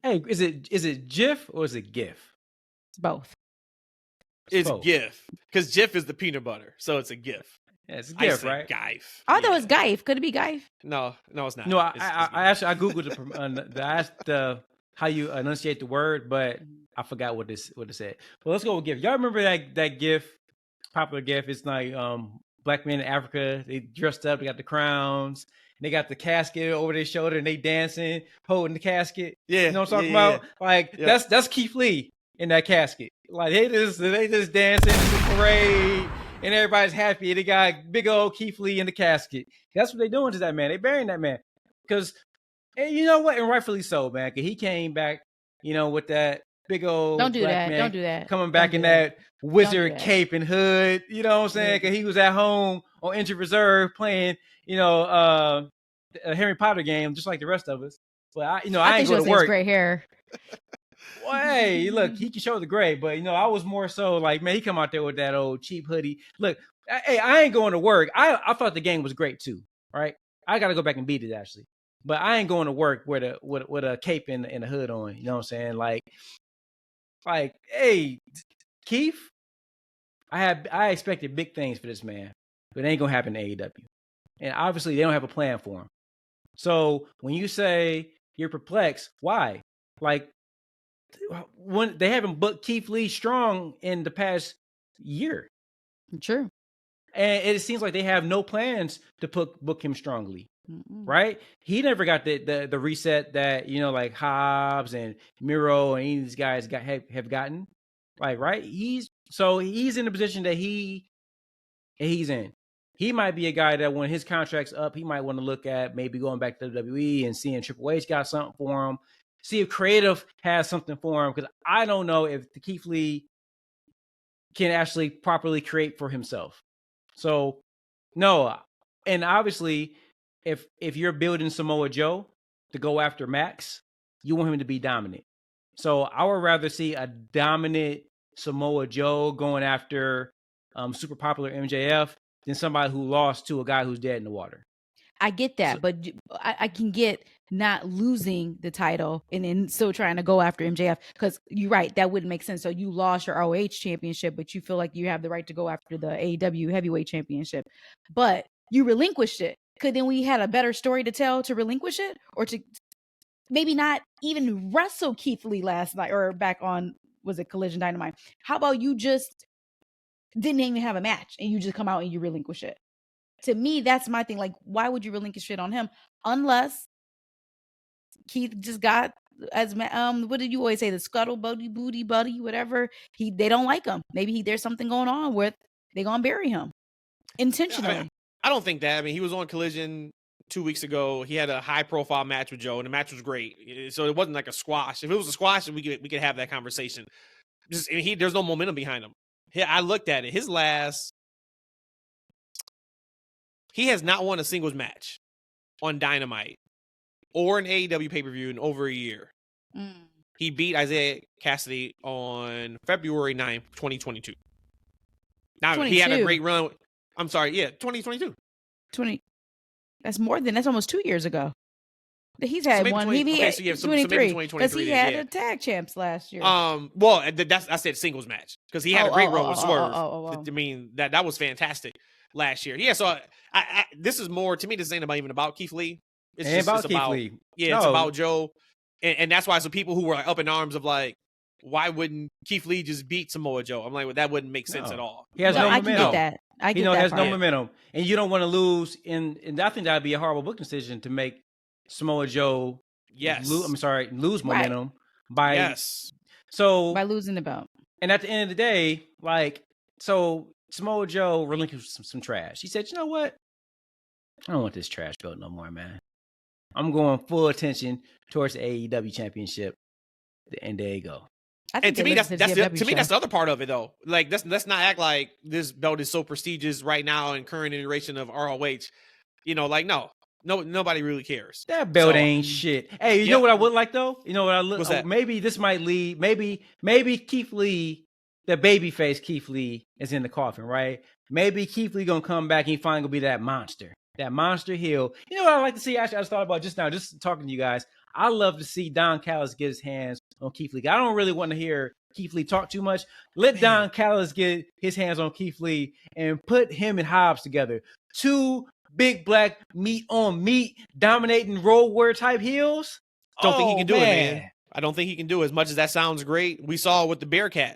[SPEAKER 2] is it GIF or is it GIF?
[SPEAKER 3] It's both.
[SPEAKER 1] It's
[SPEAKER 2] both.
[SPEAKER 1] GIF, because GIF is the peanut butter, so it's a GIF.
[SPEAKER 2] Yeah, it's
[SPEAKER 1] I
[SPEAKER 2] GIF,
[SPEAKER 1] say
[SPEAKER 2] right?
[SPEAKER 1] GIF.
[SPEAKER 3] I thought it was Gaif. Could it be Gaif?
[SPEAKER 1] No, it's not.
[SPEAKER 2] No,
[SPEAKER 1] It's
[SPEAKER 2] I googled I asked how you enunciate the word, but I forgot what it said. Well, let's go with GIF. Y'all remember that GIF, popular GIF? It's like black men in Africa. They dressed up. They got the crowns. They got the casket over their shoulder, and they dancing, holding the casket.
[SPEAKER 1] Yeah,
[SPEAKER 2] you know what I'm talking
[SPEAKER 1] yeah.
[SPEAKER 2] about? Like
[SPEAKER 1] Yeah.
[SPEAKER 2] that's Keith Lee in that casket. Like they just dancing in the parade, and everybody's happy. They got big old Keith Lee in the casket. That's what they doing to that man. They burying that man because, and you know what? And rightfully so, man. Because he came back, with that big old
[SPEAKER 3] Don't do
[SPEAKER 2] black
[SPEAKER 3] that.
[SPEAKER 2] man
[SPEAKER 3] Don't do that.
[SPEAKER 2] coming back
[SPEAKER 3] Don't
[SPEAKER 2] in
[SPEAKER 3] do
[SPEAKER 2] that wizard
[SPEAKER 3] that.
[SPEAKER 2] cape and hood. You know what I'm saying? Because he was at home on injured reserve playing, a Harry Potter game just like the rest of us. But I ain't going to work.
[SPEAKER 3] Gray hair.
[SPEAKER 2] Well, hey, look, he can show the gray, but I was more so like, man, he come out there with that old cheap hoodie. Look, hey, I ain't going to work. I thought the game was great too, right? I got to go back and beat it actually, but I ain't going to work with a cape and a hood on. You know what I'm saying? Like, hey, Keith, I expected big things for this man, but it ain't gonna happen in AEW, and obviously they don't have a plan for him. So when you say you're perplexed, why? Like, when they haven't booked Keith Lee strong in the past year.
[SPEAKER 3] True.
[SPEAKER 2] And it seems like they have no plans to book him strongly. Right? He never got the reset that, like Hobbs and Miro and any of these guys have gotten. Like, right? He's in the position that he's in. He might be a guy that when his contract's up, he might want to look at maybe going back to WWE and seeing Triple H got something for him. See if Creative has something for him, because I don't know if the Keith Lee can actually properly create for himself. So, no. And obviously, if you're building Samoa Joe to go after Max, you want him to be dominant. So I would rather see a dominant Samoa Joe going after super popular MJF than somebody who lost to a guy who's dead in the water.
[SPEAKER 3] I get that, but I can get not losing the title and then still trying to go after MJF, because you're right, that wouldn't make sense. So you lost your ROH championship, but you feel like you have the right to go after the AEW heavyweight championship, but you relinquished it. Could then we had a better story to tell to relinquish it, or to maybe not even wrestle Keith Lee last night or back on, was it Collision Dynamite? How about you just didn't even have a match and you just come out and you relinquish it? To me, that's my thing. Like, why would you relinquish it on him unless Keith just got, as what did you always say, the scuttle booty buddy, whatever? They don't like him. Maybe there's something going on with they gonna bury him intentionally.
[SPEAKER 1] I don't think that. I mean, he was on Collision 2 weeks ago. He had a high profile match with Joe, and the match was great. So it wasn't like a squash. If it was a squash, we could have that conversation. There's no momentum behind him. I looked at it. He has not won a singles match on Dynamite or an AEW pay-per-view in over a year. He beat Isaiah Cassidy on February 9th, 2022. Now, he had a great run. I'm sorry, 2022.
[SPEAKER 3] That's almost 2 years ago. He's had one. He had 23 because he had a tag champs last year.
[SPEAKER 1] Well, I said singles match because he had a great run with Swerve. I mean, that was fantastic last year. Yeah, so this is more, to me, this ain't even about Keith Lee. It's about Keith Lee. Yeah, it's about Joe. And that's why some people who were up in arms of like, why wouldn't Keith Lee just beat Samoa Joe? I'm like, well, that wouldn't make sense at all.
[SPEAKER 2] He has no momentum.
[SPEAKER 3] I can get that. I get that.
[SPEAKER 2] Has no momentum. And you don't want to lose. And I think that would be a horrible book decision to make Samoa Joe lose momentum by
[SPEAKER 3] losing the belt.
[SPEAKER 2] And at the end of the day, so Samoa Joe relinquished some trash. He said, you know what? I don't want this trash belt no more, man. I'm going full attention towards the AEW championship. And there you go.
[SPEAKER 1] And to me, that's the other part of it, though. Like, let's not act like this belt is so prestigious right now in current iteration of ROH. No, nobody really cares.
[SPEAKER 2] That belt ain't shit. Hey, you know what I would like though? You know what I look?
[SPEAKER 1] What's that?
[SPEAKER 2] Maybe this might lead. Maybe Keith Lee, the babyface Keith Lee, is in the coffin, right? Maybe Keith Lee gonna come back and he finally gonna be that monster heel. You know what I like to see? Actually, I just thought about just now, just talking to you guys. I love to see Don Callis get his hands on Keith Lee. I don't really want to hear Keith Lee talk too much. Let Don Callis get his hands on Keith Lee and put him and Hobbs together. Two big black meat on meat dominating road warrior type heels.
[SPEAKER 1] Don't think he can do it, man. I don't think he can do it. As much as that sounds great, we saw with the Bearcat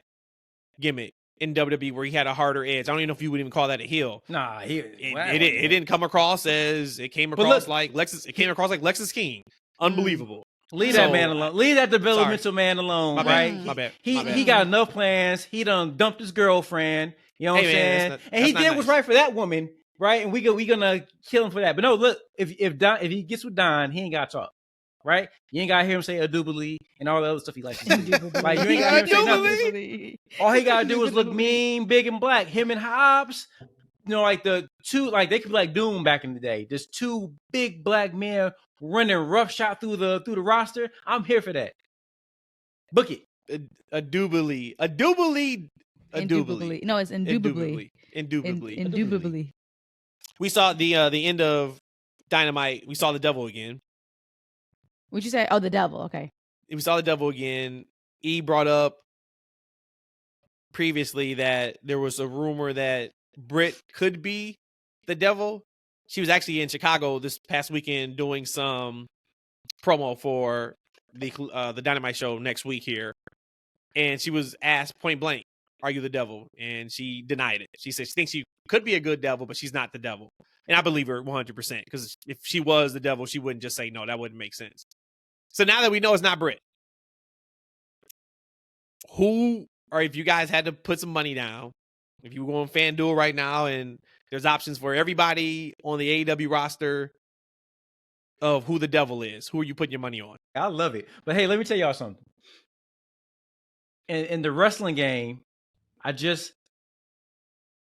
[SPEAKER 1] gimmick in WWE where he had a harder edge. I don't even know if you would even call that a heel.
[SPEAKER 2] Nah,
[SPEAKER 1] it didn't come across as it came across like Lexis. It came across like Lexis King. Unbelievable.
[SPEAKER 2] Leave that man alone. Leave that developmental man alone, right?
[SPEAKER 1] My bad.
[SPEAKER 2] He got enough plans. He done dumped his girlfriend. You know what I'm saying? And he did what's right for that woman, right? And we gonna kill him for that. But no, look, if he gets with Don, he ain't gotta talk. Right? You ain't gotta hear him say adubly and all the other stuff he likes to do. Like you ain't gotta hear him say nothing. All he gotta do is look mean, big, and black. Him and Hobbs, you know, like the two, like they could be like Doom back in the day. Just two big black men running rough shot through the roster. I'm here for that. Book it.
[SPEAKER 1] Indubitably.
[SPEAKER 3] No, it's indubitably. Indubitably.
[SPEAKER 1] We saw the end of Dynamite. We saw the devil again.
[SPEAKER 3] What'd you say? Oh, the devil. Okay.
[SPEAKER 1] We saw the devil again. E brought up previously that there was a rumor that Britt could be the devil. She was actually in Chicago this past weekend doing some promo for the Dynamite show next week here. And she was asked point blank, "Are you the devil?" And she denied it. She said she thinks she could be a good devil, but she's not the devil. And I believe her 100% because if she was the devil, she wouldn't just say no. That wouldn't make sense. So now that we know it's not Britt, if you guys had to put some money down, if you were going FanDuel right now and there's options for everybody on the AEW roster of who the devil is, who are you putting your money on?
[SPEAKER 2] I love it. But hey, let me tell y'all something. In the wrestling game, I just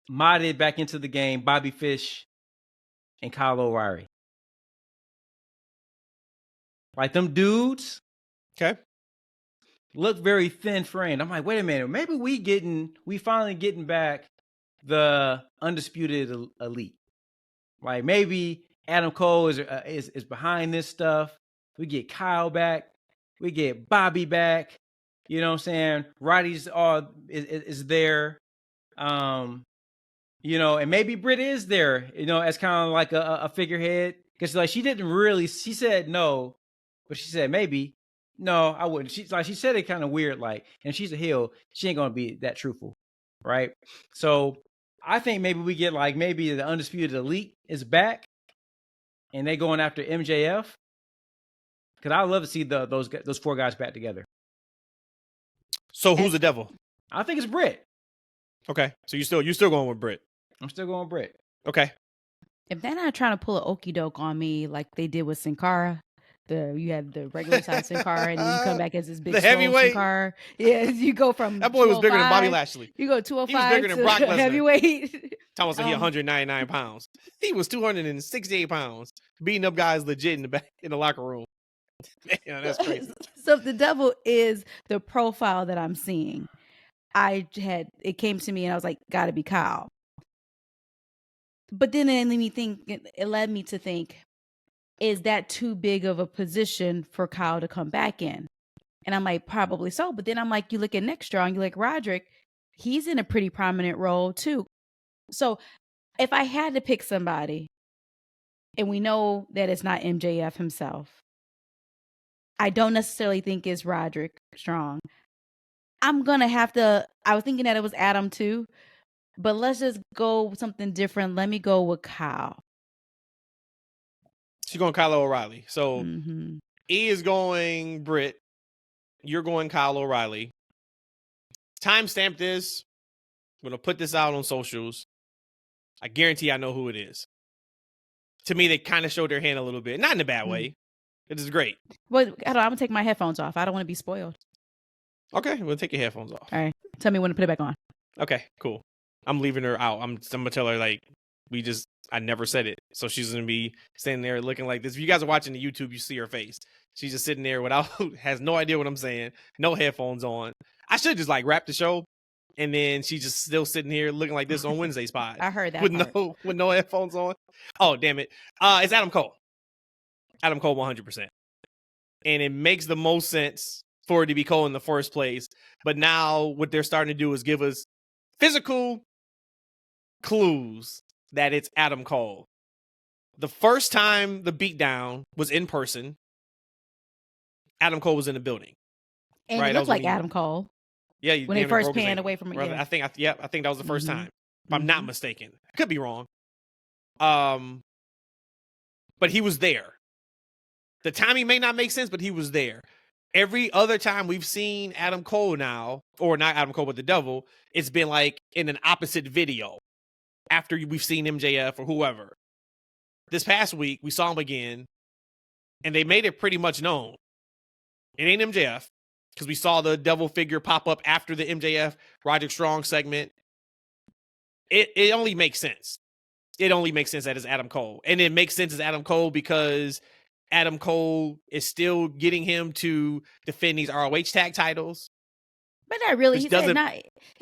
[SPEAKER 2] modded back into the game Bobby Fish and Kyle O'Reilly. Like them dudes,
[SPEAKER 1] okay,
[SPEAKER 2] look very thin framed. I'm like, wait a minute, maybe we finally getting back the undisputed elite. Like maybe Adam Cole is behind this stuff. We get Kyle back, we get Bobby back. You know what I'm saying? Roddy's is there. You know, and maybe Britt is there. You know, as kind of like a figurehead because like she said no. But she said, maybe. No, I wouldn't. She said it kind of weird, like, and she's a heel. She ain't going to be that truthful, right? So I think maybe we get, like, maybe the Undisputed Elite is back, and they going after MJF. Because I would love to see those four guys back together.
[SPEAKER 1] So who's the devil?
[SPEAKER 2] I think it's Britt.
[SPEAKER 1] Okay, so you're still going with Britt.
[SPEAKER 2] I'm still going with Britt.
[SPEAKER 1] Okay.
[SPEAKER 3] If they're not trying to pull an okie doke on me like they did with Sin Cara, you had the regular size Sin Cara, and then you come back as this big
[SPEAKER 1] heavyweight
[SPEAKER 3] Sin Cara. Yeah, you go from
[SPEAKER 1] that boy was bigger than Bobby Lashley.
[SPEAKER 3] You go 205
[SPEAKER 1] he was bigger than Brock Lesnar.
[SPEAKER 3] Heavyweight.
[SPEAKER 1] Thomas said he 199 pounds. He was 268 pounds, beating up guys legit in the back in the locker room. Man, that's crazy.
[SPEAKER 3] So if the devil is the profile that I'm seeing, it came to me and I was like, gotta be Kyle. But then it led me to think, is that too big of a position for Kyle to come back in? And I'm like, probably so. But then I'm like, you look at Next Strong, you like Roderick, he's in a pretty prominent role too. So if I had to pick somebody, and we know that it's not MJF himself, I don't necessarily think it's Roderick Strong. I'm going to have to, I was thinking that it was Adam too, but let's just go with something different. Let me go with Kyle.
[SPEAKER 1] She's going Kyle O'Reilly. So E is going Britt. You're going Kyle O'Reilly. Timestamp this. I'm going to put this out on socials. I guarantee I know who it is. To me, they kind of showed their hand a little bit. Not in a bad way. It is great.
[SPEAKER 3] Well, I'm going to take my headphones off. I don't want to be spoiled.
[SPEAKER 1] Okay, we'll take your headphones off.
[SPEAKER 3] All right. Tell me when to put it back on.
[SPEAKER 1] Okay, cool. I'm leaving her out. I'm going to tell her, like, I never said it. So she's going to be standing there looking like this. If you guys are watching the YouTube, you see her face. She's just sitting there without, has no idea what I'm saying, no headphones on. I should just like wrap the show. And then she's just still sitting here looking like this on Wednesday's pod.
[SPEAKER 3] I heard that
[SPEAKER 1] with no headphones on. Oh, damn it. It's Adam Cole. Adam Cole 100%. And it makes the most sense for it to be Cole in the first place. But now what they're starting to do is give us physical clues that it's Adam Cole. The first time the beatdown was in person, Adam Cole was in the building.
[SPEAKER 3] And it looked like Adam Cole.
[SPEAKER 1] Yeah,
[SPEAKER 3] when they first panned away from it.
[SPEAKER 1] Yeah. I think that was the first time. If I'm not mistaken. I could be wrong. But he was there. The timing may not make sense, but he was there. Every other time we've seen Adam Cole now, or not Adam Cole, but the Devil, it's been like in an opposite video after we've seen MJF or whoever. This past week, we saw him again, and they made it pretty much known. It ain't MJF, because we saw the Devil figure pop up after the MJF Roderick Strong segment. It only makes sense. It only makes sense that it's Adam Cole. And it makes sense as Adam Cole because Adam Cole is still getting him to defend these ROH tag titles.
[SPEAKER 3] But not really. He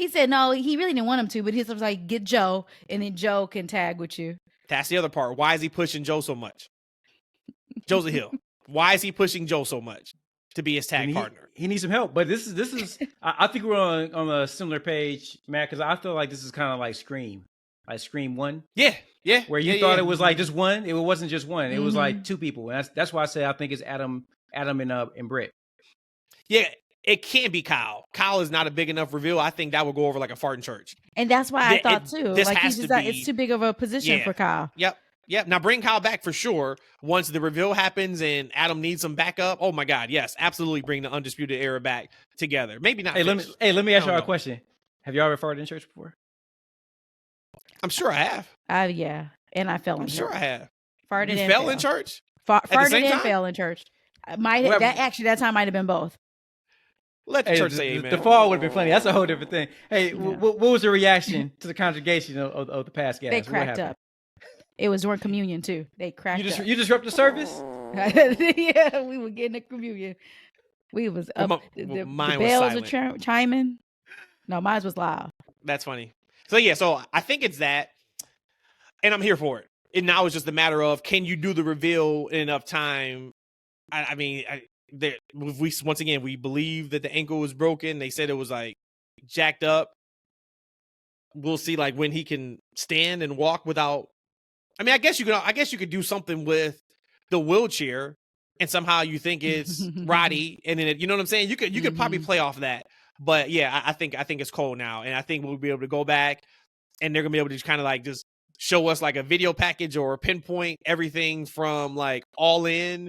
[SPEAKER 3] said no, he really didn't want him to, but he was like, get Joe, and then Joe can tag with you. That's
[SPEAKER 1] the other part. Why is he pushing Joe so much? Joe's a heel. Why is he pushing Joe so much to be his tag partner?
[SPEAKER 2] He needs some help. But this is I think we're on a similar page, Matt, because I feel like this is kind of like Scream 1.
[SPEAKER 1] Yeah.
[SPEAKER 2] Where you thought it was like just one. It wasn't just one. It was like two people. And that's why I say I think it's Adam and Britt.
[SPEAKER 1] Yeah, it can't be Kyle. Kyle is not a big enough reveal. I think that would go over like a fart in church.
[SPEAKER 3] And that's why I thought too. Like it's too big of a position for Kyle.
[SPEAKER 1] Yep. Now bring Kyle back for sure. Once the reveal happens and Adam needs some backup. Oh my God, yes, absolutely bring the Undisputed Era back together. Maybe not.
[SPEAKER 2] Hey, let me ask y'all a question. Have y'all ever farted in church before?
[SPEAKER 1] I'm sure I have.
[SPEAKER 3] Yeah, and I fell in church.
[SPEAKER 1] I'm sure I have.
[SPEAKER 3] Farted
[SPEAKER 1] you
[SPEAKER 3] and
[SPEAKER 1] fell in church?
[SPEAKER 3] Farted and fell in church. That time might have been both.
[SPEAKER 1] Let the church say amen.
[SPEAKER 2] The fall would have been funny. That's a whole different thing. Hey, what was the reation to the congregation of the past guys?
[SPEAKER 3] They cracked up. It was during communion too. They cracked up.
[SPEAKER 2] You disrupt the service?
[SPEAKER 3] Yeah, we were getting the communion. We was up. The bells were chiming. No, mine was loud.
[SPEAKER 1] That's funny. So I think it's that, and I'm here for it. And now it's just a matter of, can you do the reveal in enough time? Once again, we believe that the ankle was broken. They said it was like jacked up. We'll see like when he can stand and walk without. I guess you could do something with the wheelchair, and somehow you think it's Roddy, and then you know what I'm saying. You could probably play off that. But yeah, I think it's Cole now, and I think we'll be able to go back, and they're gonna be able to just kind of like just show us like a video package or pinpoint everything from like All In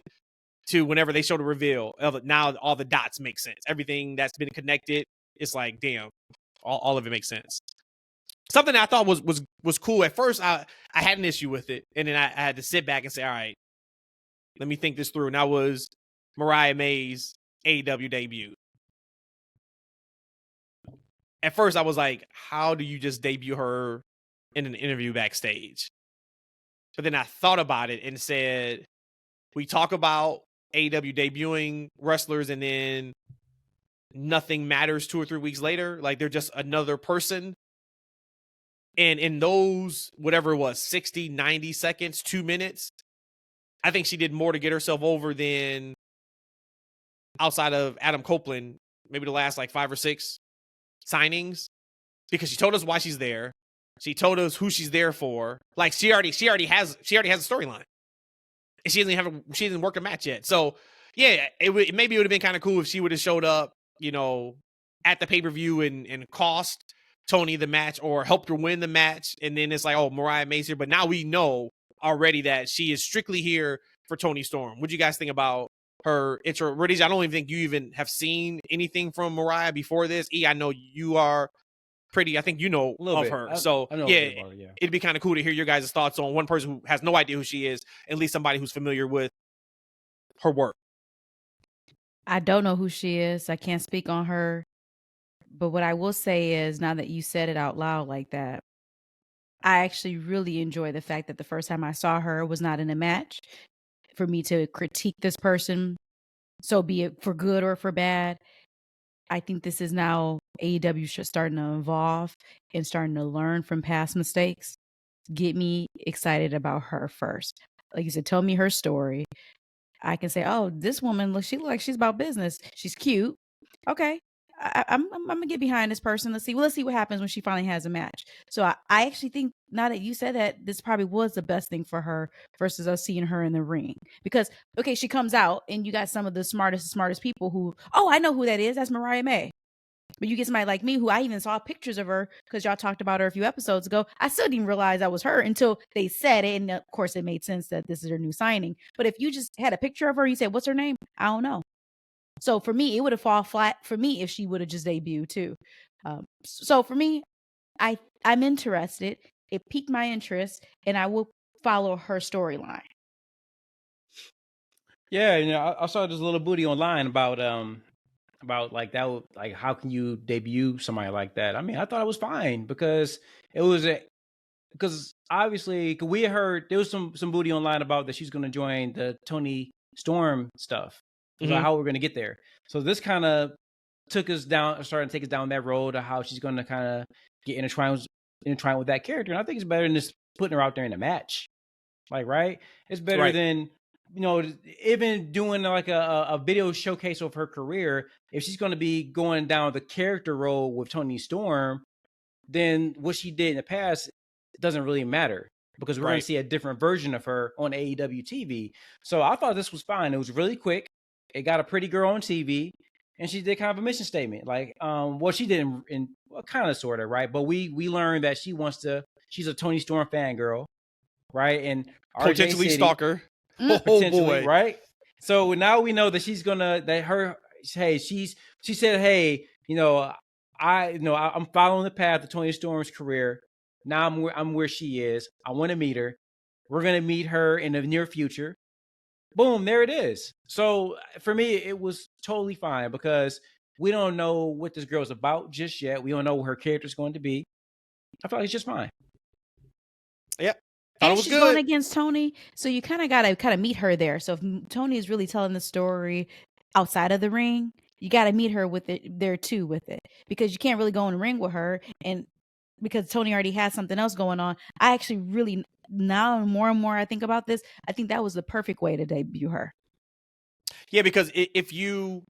[SPEAKER 1] to whenever they show the reveal. Now all the dots make sense. Everything that's been connected, it's like damn, all of it makes sense. Something that I thought was cool at first. I had an issue with it, and then I had to sit back and say, all right, let me think this through. And that was Mariah May's AEW debut. At first, I was like, how do you just debut her in an interview backstage? But then I thought about it and said, we talk about AEW debuting wrestlers and then nothing matters 2 or 3 weeks later. Like they're just another person. And in those, whatever it was, 60, 90 seconds, 2 minutes, I think she did more to get herself over than outside of Adam Copeland, maybe the last like 5 or 6 signings, because she told us why she's there. She told us who she's there for. Like she already has a storyline, and she hasn't worked a match yet. So yeah, maybe it would have been kind of cool if she would have showed up, at the pay-per-view and cost Tony the match or helped her win the match. And then it's like, oh, Mariah May's here. But now we know already that she is strictly here for Tony Storm. What do you guys think about her intro? Rhodesia, I don't even think you even have seen anything from Mariah before this. I know you are pretty, I think you know of her. It'd be kind of cool to hear your guys' thoughts on one person who has no idea who she is, at least somebody who's familiar with her work.
[SPEAKER 3] I don't know who she is. I can't speak on her. But what I will say is, now that you said it out loud like that, I actually really enjoy the fact that the first time I saw her was not in a match. For me to critique this person, so be it for good or for bad, I think this is now AEW starting to evolve and starting to learn from past mistakes. Get me excited about her first. Like you said, tell me her story. I can say, oh, this woman, look, she looks like she's about business. She's cute. Okay. I'm gonna get behind this person. Let's see. Well, let's see what happens when she finally has a match. So I actually think, now that you said that, this probably was the best thing for her versus us seeing her in the ring. Because okay, she comes out and you got some of the smartest people who, oh, I know who that is. That's Mariah May. But you get somebody like me who I even saw pictures of her because y'all talked about her a few episodes ago. I still didn't realize that was her until they said it. And of course, it made sense that this is her new signing. But if you just had a picture of her, you said, what's her name? I don't know. So for me, it would have fallen flat for me if she would have just debuted too. So for me, I'm interested. It piqued my interest, and I will follow her storyline.
[SPEAKER 2] Yeah, I saw this little booty online about like that, like how can you debut somebody like that? I mean, I thought it was fine because it was because obviously we had heard there was some booty online about that she's going to join the Tony Storm stuff, about how we're going to get there. So this kind of took us down, started to take us down that road of how she's going to kind of get intertwined with that character. And I think it's better than just putting her out there in a match. Like, right? It's better than, even doing like a video showcase of her career. If she's going to be going down the character role with Tony Storm, then what she did in the past doesn't really matter, because we're going to see a different version of her on AEW TV. So I thought this was fine. It was really quick. It got a pretty girl on TV, and she did kind of a mission statement. Like, she did in kind of sort of, right? But we learned that she's a Tony Storm fangirl, right? And
[SPEAKER 1] potentially stalker.
[SPEAKER 2] Potentially, boy. Right? So now we know that she said, hey, I'm following the path of Tony Storm's career. Now I'm where she is. I want to meet her. We're going to meet her in the near future. Boom, there it is. So for me, it was totally fine because we don't know what this girl's about just yet. We don't know what her character's going to be. I felt like it's just fine.
[SPEAKER 1] Yep.
[SPEAKER 3] And she's going against Tony, so you kind of got to meet her there. So if Tony is really telling the story outside of the ring, you got to meet her with it there too with it, because you can't really go in the ring with her, and because Tony already has something else going on. I actually really, now more and more I think about this, I think that was the perfect way to debut her.
[SPEAKER 1] Yeah, because if you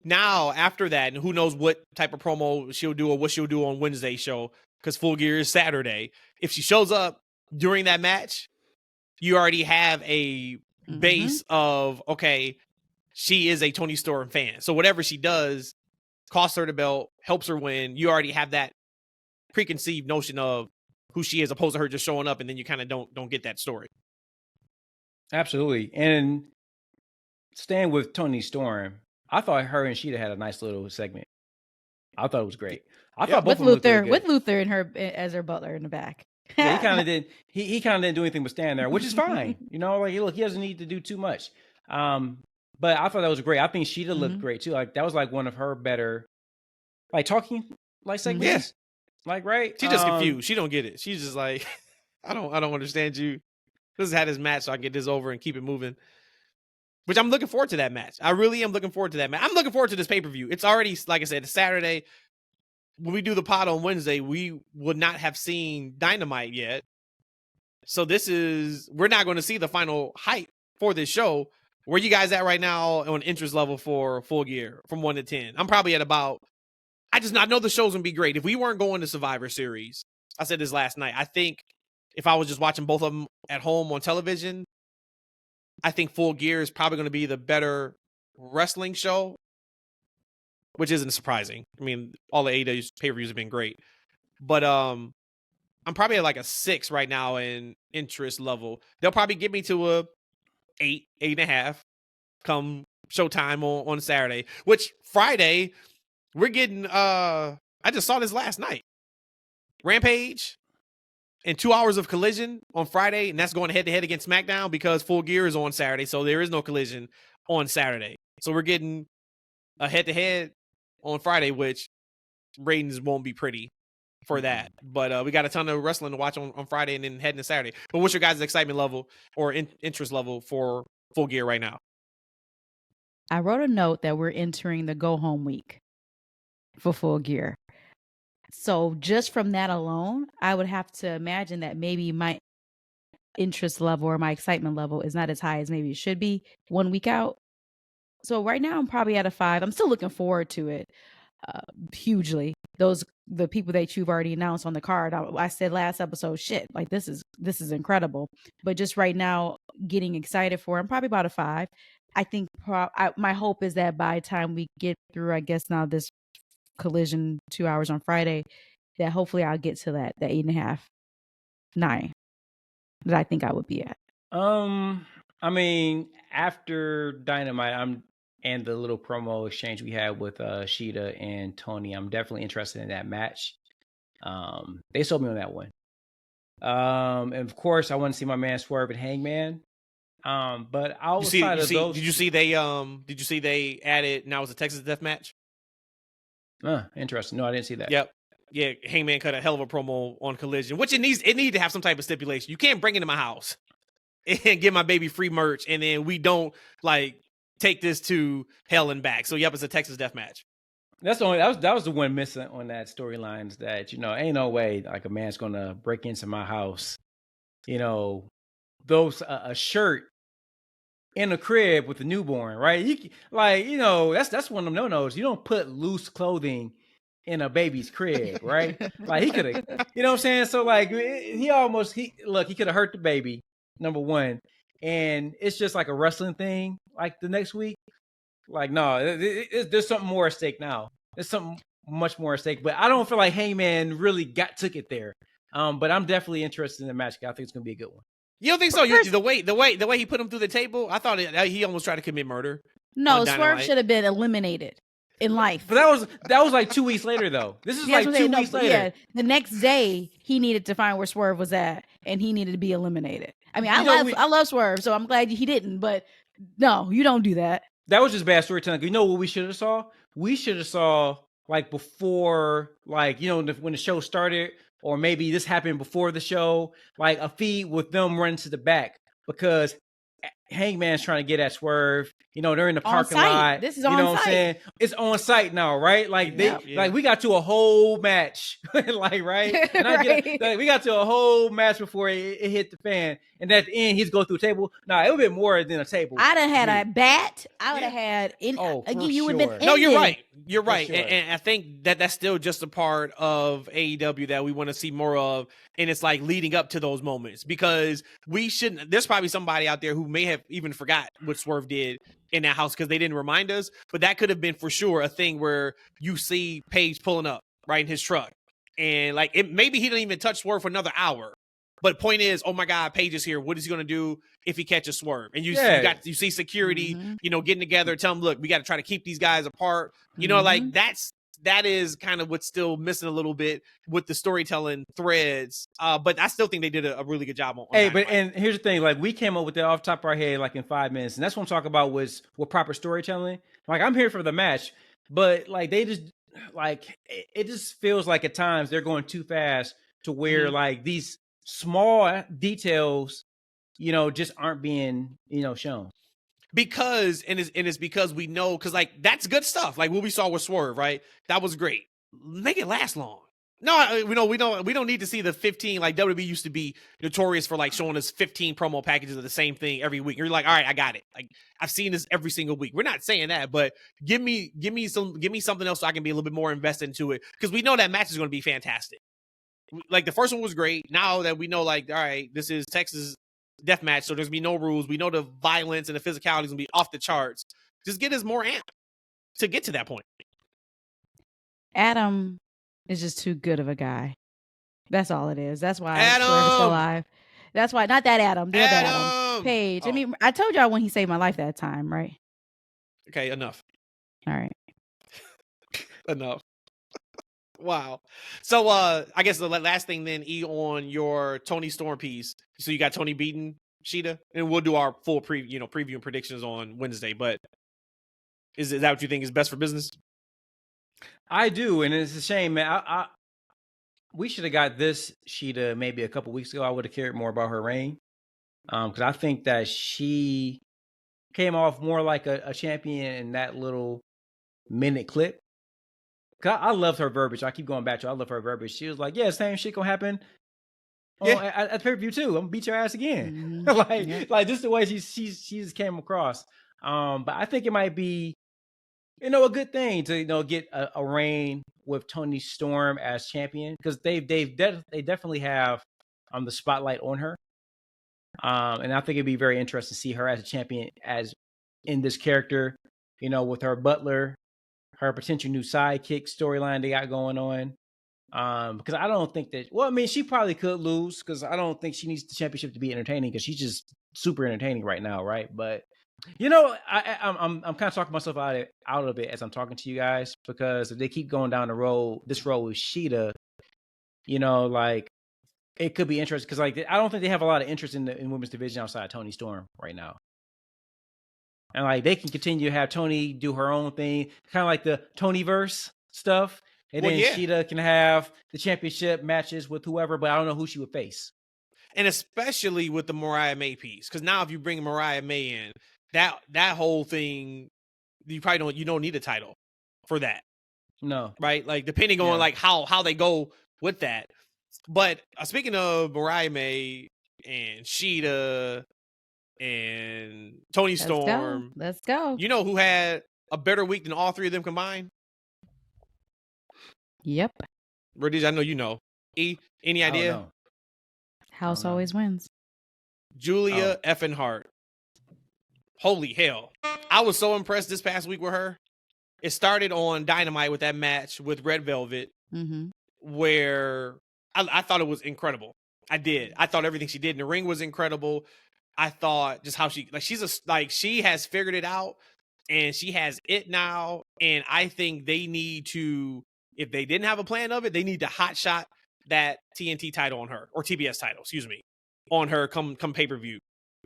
[SPEAKER 1] now after that, and who knows what type of promo she'll do or what she'll do on Wednesday show, because Full Gear is Saturday. If she shows up during that match, you already have a base of, okay, she is a Tony Storm fan. So whatever she does costs her the belt, helps her win. You already have that preconceived notion of who she is, opposed to her just showing up, and then you kind of don't get that story.
[SPEAKER 2] Absolutely. And staying with Tony Storm, I thought her and Sheeta had a nice little segment. I thought it was great. I thought both
[SPEAKER 3] with Luther and her as her butler in the back.
[SPEAKER 2] Yeah, he kind of did. He kind of didn't do anything but stand there, which is fine. Look, he doesn't need to do too much. But I thought that was great. I think Sheeta looked great too. Like, that was like one of her better, like, talking like segments.
[SPEAKER 1] Yes.
[SPEAKER 2] Like, right.
[SPEAKER 1] She's just confused. She don't get it. She's just like, I don't understand you. Let's have this match so I can get this over and keep it moving. Which I'm looking forward to that match. I really am looking forward to that match. I'm looking forward to this pay-per-view. It's already, like I said, it's Saturday. When we do the pod on Wednesday, we would not have seen Dynamite yet. So we're not going to see the final hype for this show. Where you guys at right now on interest level for Full Gear from 1 to 10? I'm probably at about, I know the show's going to be great. If we weren't going to Survivor Series, I said this last night, I think if I was just watching both of them at home on television, I think Full Gear is probably going to be the better wrestling show, which isn't surprising. I mean, all the AEW pay-per-views have been great. But I'm probably at like a 6 right now in interest level. They'll probably get me to a 8.5 come showtime on Saturday. Which Friday, we're getting I just saw this last night. Rampage and 2 hours of Collision on Friday, and that's going head-to-head against SmackDown because Full Gear is on Saturday, so there is no Collision on Saturday. So we're getting a head-to-head on Friday, which ratings won't be pretty. for that. But we got a ton of wrestling to watch on Friday and then heading to Saturday. But what's your guys' excitement level or interest level for Full Gear right now?
[SPEAKER 3] I wrote a note that we're entering the go home week for Full Gear. So just from that alone, I would have to imagine that maybe my interest level or my excitement level is not as high as maybe it should be 1 week out. So right now I'm probably at a 5. I'm still looking forward to it hugely. The people that you've already announced on the card. I said last episode, shit, like this is incredible. But just right now, getting excited for it, I'm probably about a 5. I think my hope is that by the time we get through, I guess now this Collision 2 hours on Friday, that hopefully I'll get to that 8.5, 9 that I think I would be at.
[SPEAKER 2] I mean, after Dynamite, and the little promo exchange we had with Shida and Tony, I'm definitely interested in that match. They sold me on that one. And of course, I want to see my man Swerve and Hangman. But outside of those,
[SPEAKER 1] did you see they added now it's a Texas Death Match?
[SPEAKER 2] Interesting. No, I didn't see that.
[SPEAKER 1] Yep. Yeah, Hangman cut a hell of a promo on Collision, which it needs to have some type of stipulation. You can't bring it to my house and give my baby free merch, and then we don't take this to hell and back. So yep, it's a Texas Death Match.
[SPEAKER 2] That was the one missing on that storyline, is that ain't no way like a man's gonna break into my house, those a shirt in a crib with a newborn, right? That's one of them no-nos. You don't put loose clothing in a baby's crib, right? Like he could have, you know what I'm saying? So like he could have hurt the baby, number one, and it's just like a wrestling thing. Like the next week, like no, there's something more at stake now. There's something much more at stake, but I don't feel like Hangman really took it there. But I'm definitely interested in the match. I think it's gonna be a good one.
[SPEAKER 1] You don't think so? The way he put him through the table, I thought he almost tried to commit murder.
[SPEAKER 3] No, Swerve should have been eliminated in life.
[SPEAKER 2] But that was like 2 weeks later, though. This is like 2 weeks later. Yeah,
[SPEAKER 3] the next day he needed to find where Swerve was at, and he needed to be eliminated. I mean, I love Swerve, so I'm glad he didn't. But no, you don't do that.
[SPEAKER 2] That was just bad storytelling. You know what we should have saw? We should have saw like before, like when the show started, or maybe this happened before the show, like a feed with them running to the back because Hangman's trying to get at Swerve. They're in the parking lot.
[SPEAKER 3] This is on site.
[SPEAKER 2] What I'm saying? It's on site now, right? Like like we got to a whole match, like right. And
[SPEAKER 3] right.
[SPEAKER 2] We got to a whole match before it hit the fan, and at the end he's going through a table. Nah, it would have been more than a table.
[SPEAKER 3] I'd have had a bat. I would have had. You would have been.
[SPEAKER 1] No, you're right. You're right,
[SPEAKER 2] sure.
[SPEAKER 1] and I think that's still just a part of AEW that we want to see more of, and it's like leading up to those moments because we shouldn't. There's probably somebody out there who may have even forgot what Swerve did in that house because they didn't remind us, but that could have been for sure a thing where you see Paige pulling up right in his truck, and maybe he didn't even touch Swerve for another hour. But point is, oh my God, Paige is here. What is he going to do if he catches Swerve? And you see security, getting together, tell him, look, we got to try to keep these guys apart. That is kind of what's still missing a little bit with the storytelling threads. But I still think they did a really good job on
[SPEAKER 2] Dynamite. And here's the thing, like we came up with that off the top of our head like in 5 minutes. And that's what I'm talking about was with proper storytelling. Like I'm here for the match, but like they just like it just feels like at times they're going too fast to where like these small details, just aren't being, shown.
[SPEAKER 1] Because it's because we know, because like that's good stuff. Like what we saw with Swerve, right? That was great. Make it last long. No, we don't need to see the 15. Like WWE used to be notorious for like showing us 15 promo packages of the same thing every week. You're like, all right, I got it. Like I've seen this every single week. We're not saying that, but give me something else so I can be a little bit more invested into it because we know that match is going to be fantastic. Like the first one was great. Now that we know, like, all right, this is Texas Death Match, so there's gonna be no rules. We know the violence and the physicality is gonna be off the charts. Just get us more amp to get to that point.
[SPEAKER 3] Adam is just too good of a guy. That's all it is. That's why Swerve is still alive. That's why, not that Adam, the other Adam. Paige. I mean, I told y'all when he saved my life that time, right?
[SPEAKER 1] Okay, enough.
[SPEAKER 3] All right.
[SPEAKER 1] Enough. Wow. So I guess the last thing then, E, on your Tony Storm piece. So you got Tony beating Shida, and we'll do our full preview and predictions on Wednesday. But is that what you think is best for business?
[SPEAKER 2] I do, and it's a shame, man. we should have got this Sheeta maybe a couple weeks ago. I would have cared more about her reign. Because I think that she came off more like a champion in that little minute clip. I love her verbiage. I keep going back to I love her verbiage. She was like, yeah, same shit gonna happen at the pay-per-view too. I'm gonna beat your ass again. Like just the way she just came across. But I think it might be, a good thing to, get a reign with Toni Storm as champion, because they definitely have the spotlight on her. And I think it'd be very interesting to see her as a champion, as in this character, with her butler, her potential new sidekick storyline they got going on. Because I don't think that, well, I mean, she probably could lose, because I don't think she needs the championship to be entertaining, because she's just super entertaining right now, right? But I'm kind of talking myself out of it as I'm talking to you guys, because if they keep going down this road with Sheeta, like, it could be interesting, because like I don't think they have a lot of interest in women's division outside of Toni Storm right now. And like they can continue to have Toni do her own thing, kind of like the Tonyverse stuff. And then Sheeta can have the championship matches with whoever, but I don't know who she would face.
[SPEAKER 1] And especially with the Mariah May piece, because now if you bring Mariah May in, that whole thing, you don't need a title for that.
[SPEAKER 2] No,
[SPEAKER 1] right? Like depending on like how they go with that. But speaking of Mariah May and Sheeta and Toni Storm,
[SPEAKER 3] let's go.
[SPEAKER 1] You know who had a better week than all three of them combined?
[SPEAKER 3] Yep.
[SPEAKER 1] Rhodesia, I know you know. Any idea?
[SPEAKER 3] House always wins.
[SPEAKER 1] Julia effing Hart. Holy hell. I was so impressed this past week with her. It started on Dynamite with that match with Red Velvet, where I thought it was incredible. I did. I thought everything she did in the ring was incredible. I thought just how she she has figured it out, and she has it now. And I think they need to, if they didn't have a plan of it, they need to hot shot that TNT title on her, or TBS title, excuse me, on her come pay-per-view.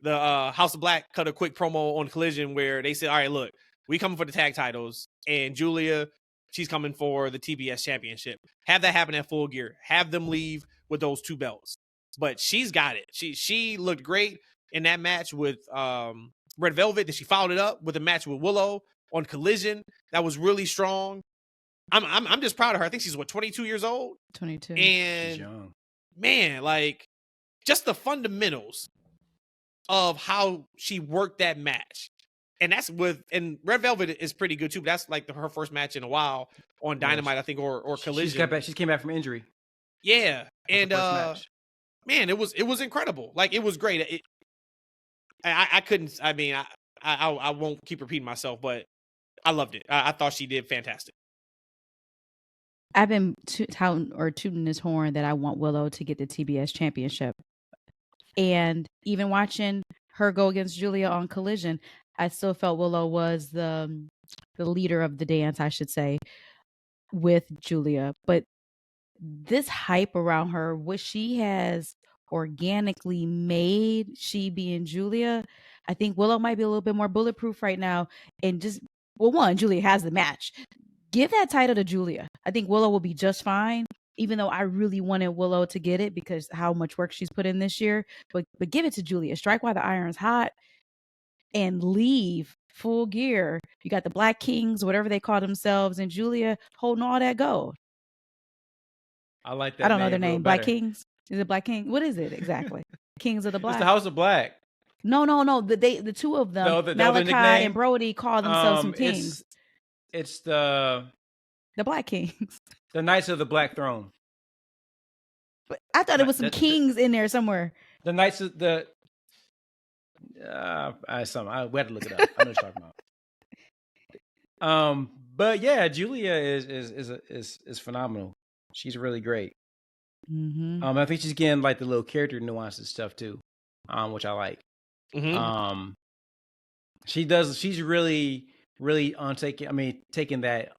[SPEAKER 1] The House of Black cut a quick promo on Collision where they said, all right, look, we coming for the tag titles, and Julia, she's coming for the TBS championship. Have that happen at Full Gear. Have them leave with those two belts. But she's got it. She looked great in that match with Red Velvet. Then she followed it up with a match with Willow on Collision. That was really strong. I'm just proud of her. I think she's 22 years old.
[SPEAKER 3] 22.
[SPEAKER 1] And
[SPEAKER 2] she's young.
[SPEAKER 1] Man, like just the fundamentals of how she worked that match. And that's and Red Velvet is pretty good too, but that's like her first match in a while on Dynamite, I think, or Collision.
[SPEAKER 2] She came back from injury.
[SPEAKER 1] Yeah. And man, it was incredible. Like it was great. I couldn't, I mean, I won't keep repeating myself, but I loved it. I thought she did fantastic.
[SPEAKER 3] I've been tooting this horn that I want Willow to get the TBS championship. And even watching her go against Julia on Collision, I still felt Willow was the leader of the dance, I should say, with Julia. But this hype around her, what she has organically made, she being Julia, I think Willow might be a little bit more bulletproof right now. And just, well, one, Julia has the match. Give that title to Julia. I think Willow will be just fine, even though I really wanted Willow to get it because how much work she's put in this year. But give it to Julia. Strike while the iron's hot and leave Full Gear. You got the Black Kings, whatever they call themselves, and Julia holding all that gold.
[SPEAKER 2] I like that.
[SPEAKER 3] I don't know their name. Black Kings? Is it Black King? What is it exactly? Kings of the Black.
[SPEAKER 2] It's the House of Black.
[SPEAKER 3] No. The two of them, Malachi and Brody, call themselves some kings.
[SPEAKER 2] It's the
[SPEAKER 3] Black Kings.
[SPEAKER 2] The Knights of the Black Throne.
[SPEAKER 3] But I thought it was some kings in there somewhere.
[SPEAKER 2] The Knights of the. We had to look it up. I know what you're talking about. But yeah, Julia is phenomenal. She's really great.
[SPEAKER 3] Mm-hmm.
[SPEAKER 2] I think she's getting like the little character nuances stuff too, which I like.
[SPEAKER 1] Mm-hmm.
[SPEAKER 2] She's really taking that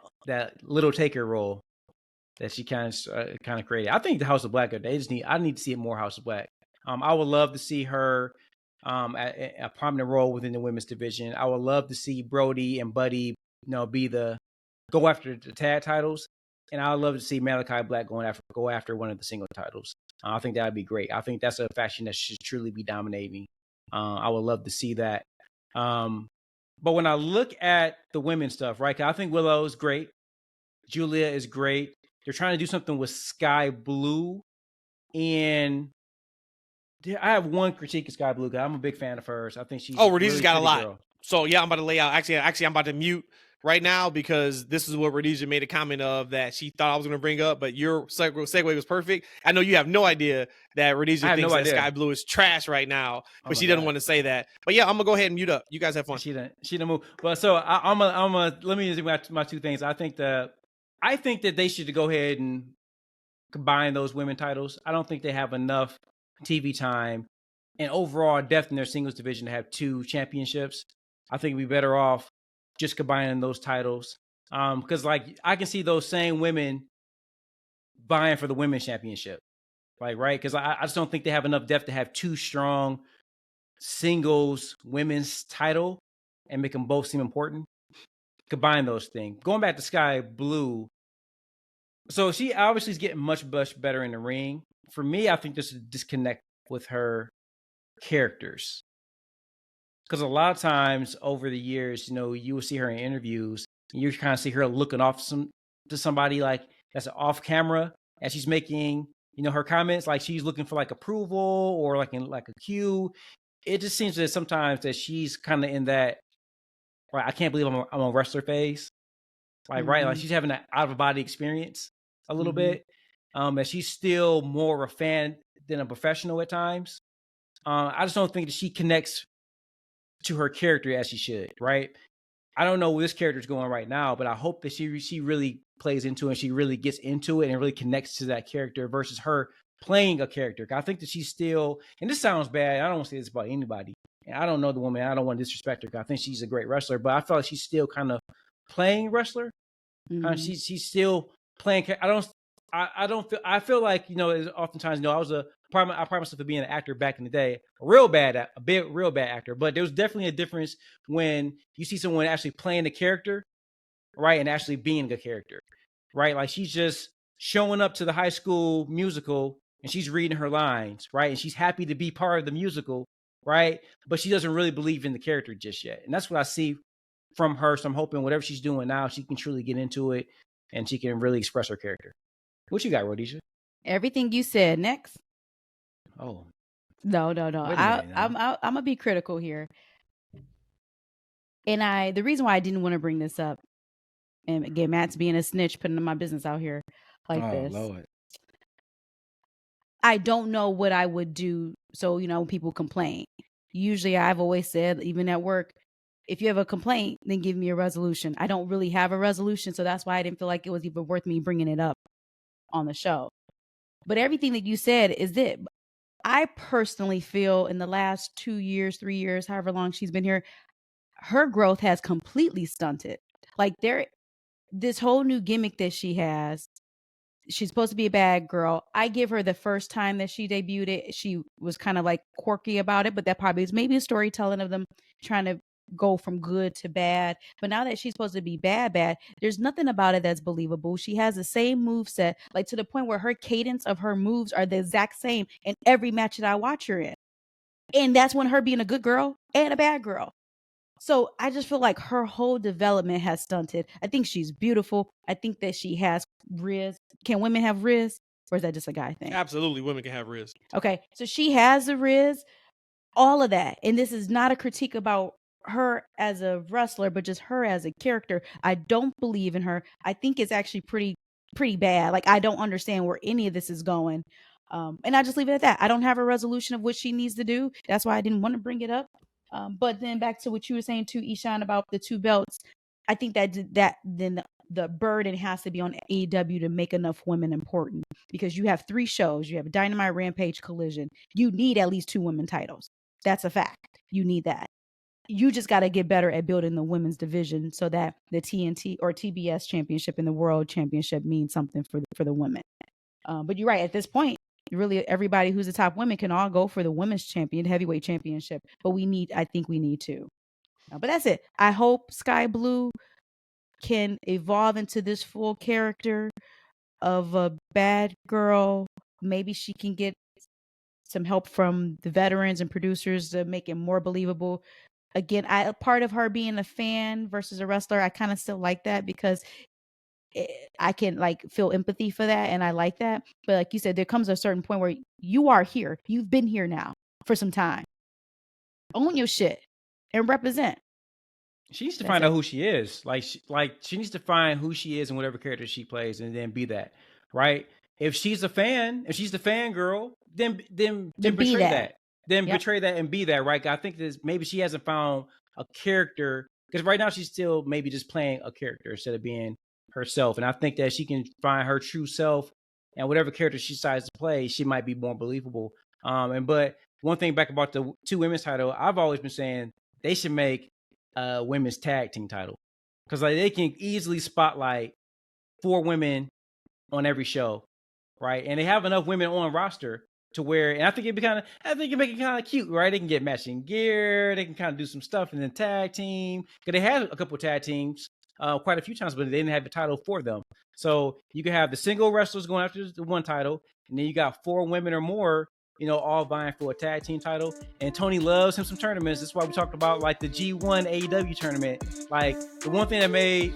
[SPEAKER 2] little taker role that she kind of created. I think the House of Black, I need to see more House of Black. I would love to see her at a prominent role within the women's division. I would love to see Brody and Buddy, go after the tag titles. and I'd love to see Malachi Black go after one of the single titles. I think that would be great. I think that's a faction that should truly be dominating. I would love to see that. But when I look at the women's stuff, right? 'Cause I think Willow is great. Julia is great. They're trying to do something with Sky Blue, and I have one critique of Sky Blue. I'm a big fan of hers. I think she's
[SPEAKER 1] Rhodesia's
[SPEAKER 2] really
[SPEAKER 1] got a lot.
[SPEAKER 2] girl.
[SPEAKER 1] So yeah, I'm about to lay out. Actually, I'm about to mute right now because this is what Rhodesia made a comment of that she thought I was going to bring up, but your segue was perfect. I know you have no idea that Rhodesia thinks that Sky Blue is trash right now, but she doesn't want to say that. But yeah, I'm gonna go ahead and mute up. You guys have fun.
[SPEAKER 2] She didn't move. Well, so let me do my two things. I think that they should go ahead and combine those women titles. I don't think they have enough TV time and overall depth in their singles division to have 2 championships. I think we'd be better off just combining those titles. Because like I can see those same women vying for the women's championship. Like, right? Because I just don't think they have enough depth to have 2 strong singles women's title and make them both seem important. Combine those things. Going back to Sky Blue. So she obviously is getting much better in the ring. For me, I think there's a disconnect with her characters. Because a lot of times over the years, you will see her in interviews, and you kind of see her looking off to somebody like that's off camera as she's making, her comments, like she's looking for like approval or like in like a cue. It just seems that sometimes that she's kind of in that, right, I can't believe I'm a wrestler phase. Like, right, like she's having an out of body experience a little bit. That she's still more of a fan than a professional at times. I just don't think that she connects to her character as she should, right? I don't know where this character is going right now, but I hope that she really plays into it and she really gets into it and really connects to that character versus her playing a character. I think that she's still, and this sounds bad, I don't want to say this about anybody, and I don't know the woman, I don't want to disrespect her, I think she's a great wrestler, but I feel like she's still kind of playing wrestler. She's still playing. I feel like, oftentimes, I pride myself for being an actor back in the day, a real bad actor, but there was definitely a difference when you see someone actually playing the character, right, and actually being a character, right? Like she's just showing up to the high school musical and she's reading her lines, right, and she's happy to be part of the musical, right, but she doesn't really believe in the character just yet, and that's what I see from her. So I'm hoping whatever she's doing now, she can truly get into it and she can really express her character. What you got, Rhodesia?
[SPEAKER 3] Everything you said. Next.
[SPEAKER 2] Oh.
[SPEAKER 3] No. I'm gonna be critical here. And the reason why I didn't want to bring this up, and again, Matt's being a snitch, putting my business out here like this. Lord. I don't know what I would do. So, people complain. Usually I've always said, even at work, if you have a complaint, then give me a resolution. I don't really have a resolution, so that's why I didn't feel like it was even worth me bringing it up on the show. But everything that you said is it. I personally feel in the last 2 years, 3 years, however long she's been here, her growth has completely stunted. Like this whole new gimmick that she has, she's supposed to be a bad girl. I give her the first time that she debuted it, she was kind of like quirky about it, but that probably is maybe a storytelling of them trying to go from good to bad. But now that she's supposed to be bad, there's nothing about it that's believable. She has the same move set, like to the point where her cadence of her moves are the exact same in every match that I watch her in. And that's when her being a good girl and a bad girl. So I just feel like her whole development has stunted. I think she's beautiful. I think that she has riz. Can women have riz? Or is that just a guy thing?
[SPEAKER 1] Absolutely, women can have riz.
[SPEAKER 3] Okay, so she has the riz, all of that. And this is not a critique about her as a wrestler, but just her as a character. I don't believe in her. I think it's actually pretty bad. Like, I don't understand where any of this is going. And I just leave it at that. I don't have a resolution of what she needs to do. That's why I didn't want to bring it up. But then back to what you were saying too, Eshaun, about the 2 belts. I think that then the burden has to be on AEW to make enough women important, because you have 3 shows. You have Dynamite, Rampage, Collision. You need at least 2 women titles. That's a fact. You need that. You just got to get better at building the women's division so that the TNT or TBS championship and the world championship means something for the women. But you're right. At this point, really everybody who's the top women can all go for the women's heavyweight championship. But I think we need to. But that's it. I hope Sky Blue can evolve into this full character. of a bad girl. Maybe she can get some help from the veterans and producers to make it more believable. Again, a part of her being a fan versus a wrestler, I kind of still like that because I can like feel empathy for that, and I like that. But like you said, there comes a certain point where you are here. You've been here now for some time. Own your shit and represent.
[SPEAKER 2] She needs to find out who she is. She needs to find who she is and whatever character she plays, and then be that. Right? If she's a fan, if she's the fan girl, then betray that. Then betray that and be that. Right? I think that maybe she hasn't found a character, because right now she's still maybe just playing a character instead of being herself. And I think that she can find her true self, and whatever character she decides to play, she might be more believable. But one thing back about the 2 women's title, I've always been saying they should make women's tag team title, because like they can easily spotlight 4 women on every show, right? And they have enough women on roster to where, and I think it'd be I think it make it kind of cute, right? They can get matching gear, they can kind of do some stuff, and then tag team, because they had a couple tag teams quite a few times, but they didn't have the title for them. So you can have the single wrestlers going after the one title, and then you got 4 women or more, all vying for a tag team title. And Tony loves him some tournaments. That's why we talked about like the G1 AEW tournament. Like the one thing that made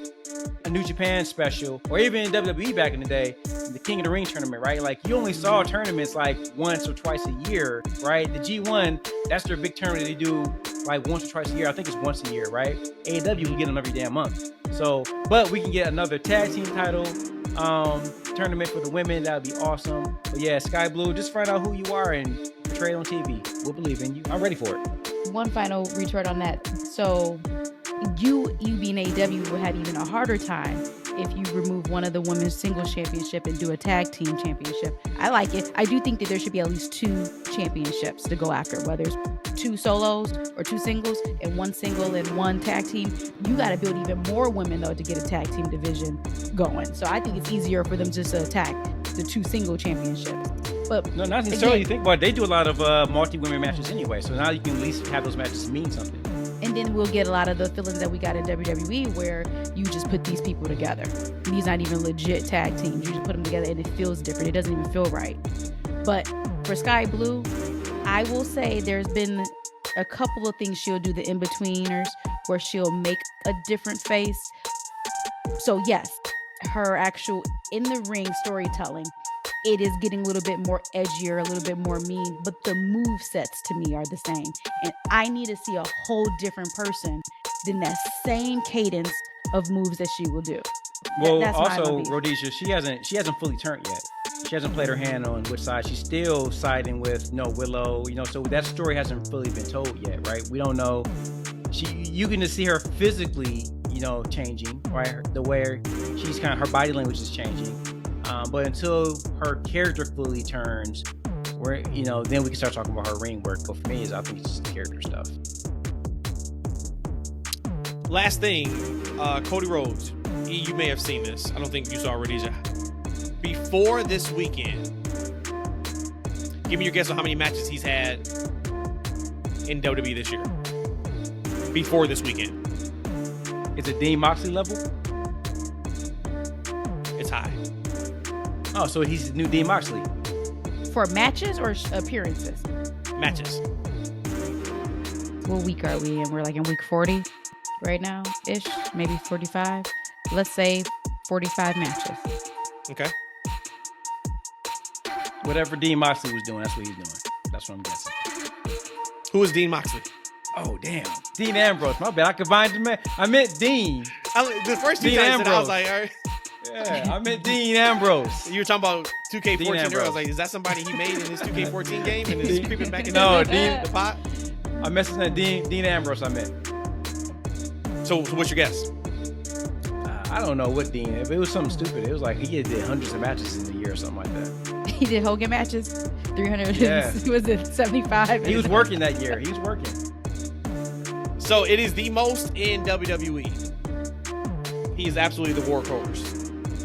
[SPEAKER 2] a New Japan special, or even WWE back in the day, the King of the Ring tournament, right? Like you only saw tournaments like once or twice a year, right? The G1, that's their big tournament they do like once or twice a year. I think it's once a year, right? AEW, we get them every damn month. So, but we can get another tag team title tournament for the women. That would be awesome. But yeah, Sky Blue, just find out who you are and portray it on TV. We'll believe in you. I'm ready for it.
[SPEAKER 3] One final retort on that. So you being AEW would have even a harder time if you remove one of the women's singles championship and do a tag team championship. I like it. I do think that there should be at least 2 championships to go after, whether it's 2 solos or 2 singles and 1 single and 1 tag team. You got to build even more women though to get a tag team division going. So I think it's easier for them just to attack the 2 single championships. But
[SPEAKER 2] no, not necessarily. You think about it, they do a lot of multi-women matches anyway, so now you can at least have those matches mean something.
[SPEAKER 3] And then we'll get a lot of the feelings that we got in WWE where you just put these people together. These not even legit tag teams. You just put them together and it feels different. It doesn't even feel right. But for Sky Blue, I will say there's been a couple of things she'll do, the in-betweeners, where she'll make a different face. So yes, her actual in-the-ring storytelling, it is getting a little bit more edgier, a little bit more mean, but the move sets to me are the same. And I need to see a whole different person than that same cadence of moves that she will do.
[SPEAKER 2] Well, also Rhodesia, she hasn't fully turned yet. She hasn't played her hand on which side. She's still siding with Willow, so that story hasn't fully been told yet, right? We don't know. You can just see her physically, changing, right? The way she's her body language is changing. But until her character fully turns, where then we can start talking about her ring work. But for me, I think it's just the character stuff.
[SPEAKER 1] Last thing, Cody Rhodes. You may have seen this. I don't think you saw Rhodesia. Before this weekend, give me your guess on how many matches he's had in WWE this year. Before this weekend.
[SPEAKER 2] Is it Dean Moxley level?
[SPEAKER 1] It's high.
[SPEAKER 2] Oh, so he's the new Dean Moxley.
[SPEAKER 3] For matches or appearances?
[SPEAKER 1] Matches.
[SPEAKER 3] What week are we in? We're like in week 40 right now, ish, maybe 45. Let's say 45 matches.
[SPEAKER 1] Okay.
[SPEAKER 2] Whatever Dean Moxley was doing, that's what he's doing. That's what I'm guessing.
[SPEAKER 1] Who is Dean Moxley?
[SPEAKER 2] Oh, damn. Dean Ambrose. My bad. I combined them. I meant Dean.
[SPEAKER 1] The first Dean Ambrose. I was like, all right.
[SPEAKER 2] Yeah, I meant Dean Ambrose.
[SPEAKER 1] You were talking about 2K14 earlier. I was like, is that somebody he made in his 2K14 game and is creeping back in the pot?
[SPEAKER 2] I messed up Dean Ambrose, I meant.
[SPEAKER 1] So what's your guess?
[SPEAKER 2] I don't know what Dean, if it was something stupid. It was like he did hundreds of matches in a year or something like that.
[SPEAKER 3] He did Hogan matches? 300, yeah. Was it 75?
[SPEAKER 2] He was working that year. He was working.
[SPEAKER 1] So it is the most in WWE. He is absolutely the workhorse.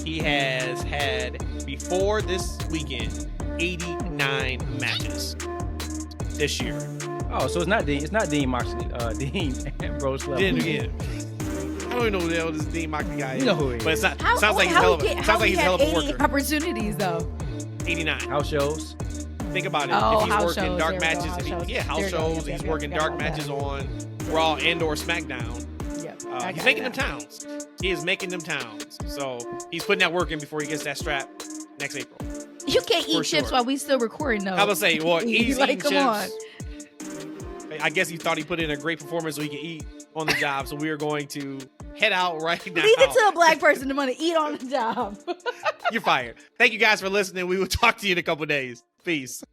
[SPEAKER 1] He has had, before this weekend, 89 matches this year.
[SPEAKER 2] Oh, so it's not Dean Moxley, Dean Ambrose level.
[SPEAKER 1] Then again, I don't even know who the hell this Dean Mockley guy is.
[SPEAKER 2] You know who he
[SPEAKER 1] But
[SPEAKER 2] is.
[SPEAKER 1] it sounds like he's hell of a worker.
[SPEAKER 3] Opportunities though.
[SPEAKER 1] 89.
[SPEAKER 2] House shows.
[SPEAKER 1] Think about it.
[SPEAKER 3] Oh,
[SPEAKER 1] if he's
[SPEAKER 3] house
[SPEAKER 1] working
[SPEAKER 3] shows,
[SPEAKER 1] dark
[SPEAKER 3] there we go,
[SPEAKER 1] matches,
[SPEAKER 3] house
[SPEAKER 1] and
[SPEAKER 3] shows.
[SPEAKER 1] house
[SPEAKER 3] There we go,
[SPEAKER 1] shows.
[SPEAKER 3] yep,
[SPEAKER 1] He's
[SPEAKER 3] yep,
[SPEAKER 1] working
[SPEAKER 3] yep,
[SPEAKER 1] dark
[SPEAKER 3] got
[SPEAKER 1] matches
[SPEAKER 3] that.
[SPEAKER 1] on Raw and or SmackDown.
[SPEAKER 3] Yep.
[SPEAKER 1] He's making them towns. He is making them towns. So he's putting that work in before he gets that strap next April.
[SPEAKER 3] You can't eat
[SPEAKER 1] For
[SPEAKER 3] chips
[SPEAKER 1] sure.
[SPEAKER 3] while we still recording though.
[SPEAKER 1] I would say, well, he's
[SPEAKER 3] like,
[SPEAKER 1] eating
[SPEAKER 3] come on.
[SPEAKER 1] chips. I guess he thought he put in a great performance so he could eat on the job. So we are going to head out right now.
[SPEAKER 3] Leave it to a black person to want to eat on the job.
[SPEAKER 1] You're fired. Thank you guys for listening. We will talk to you in a couple days. Peace.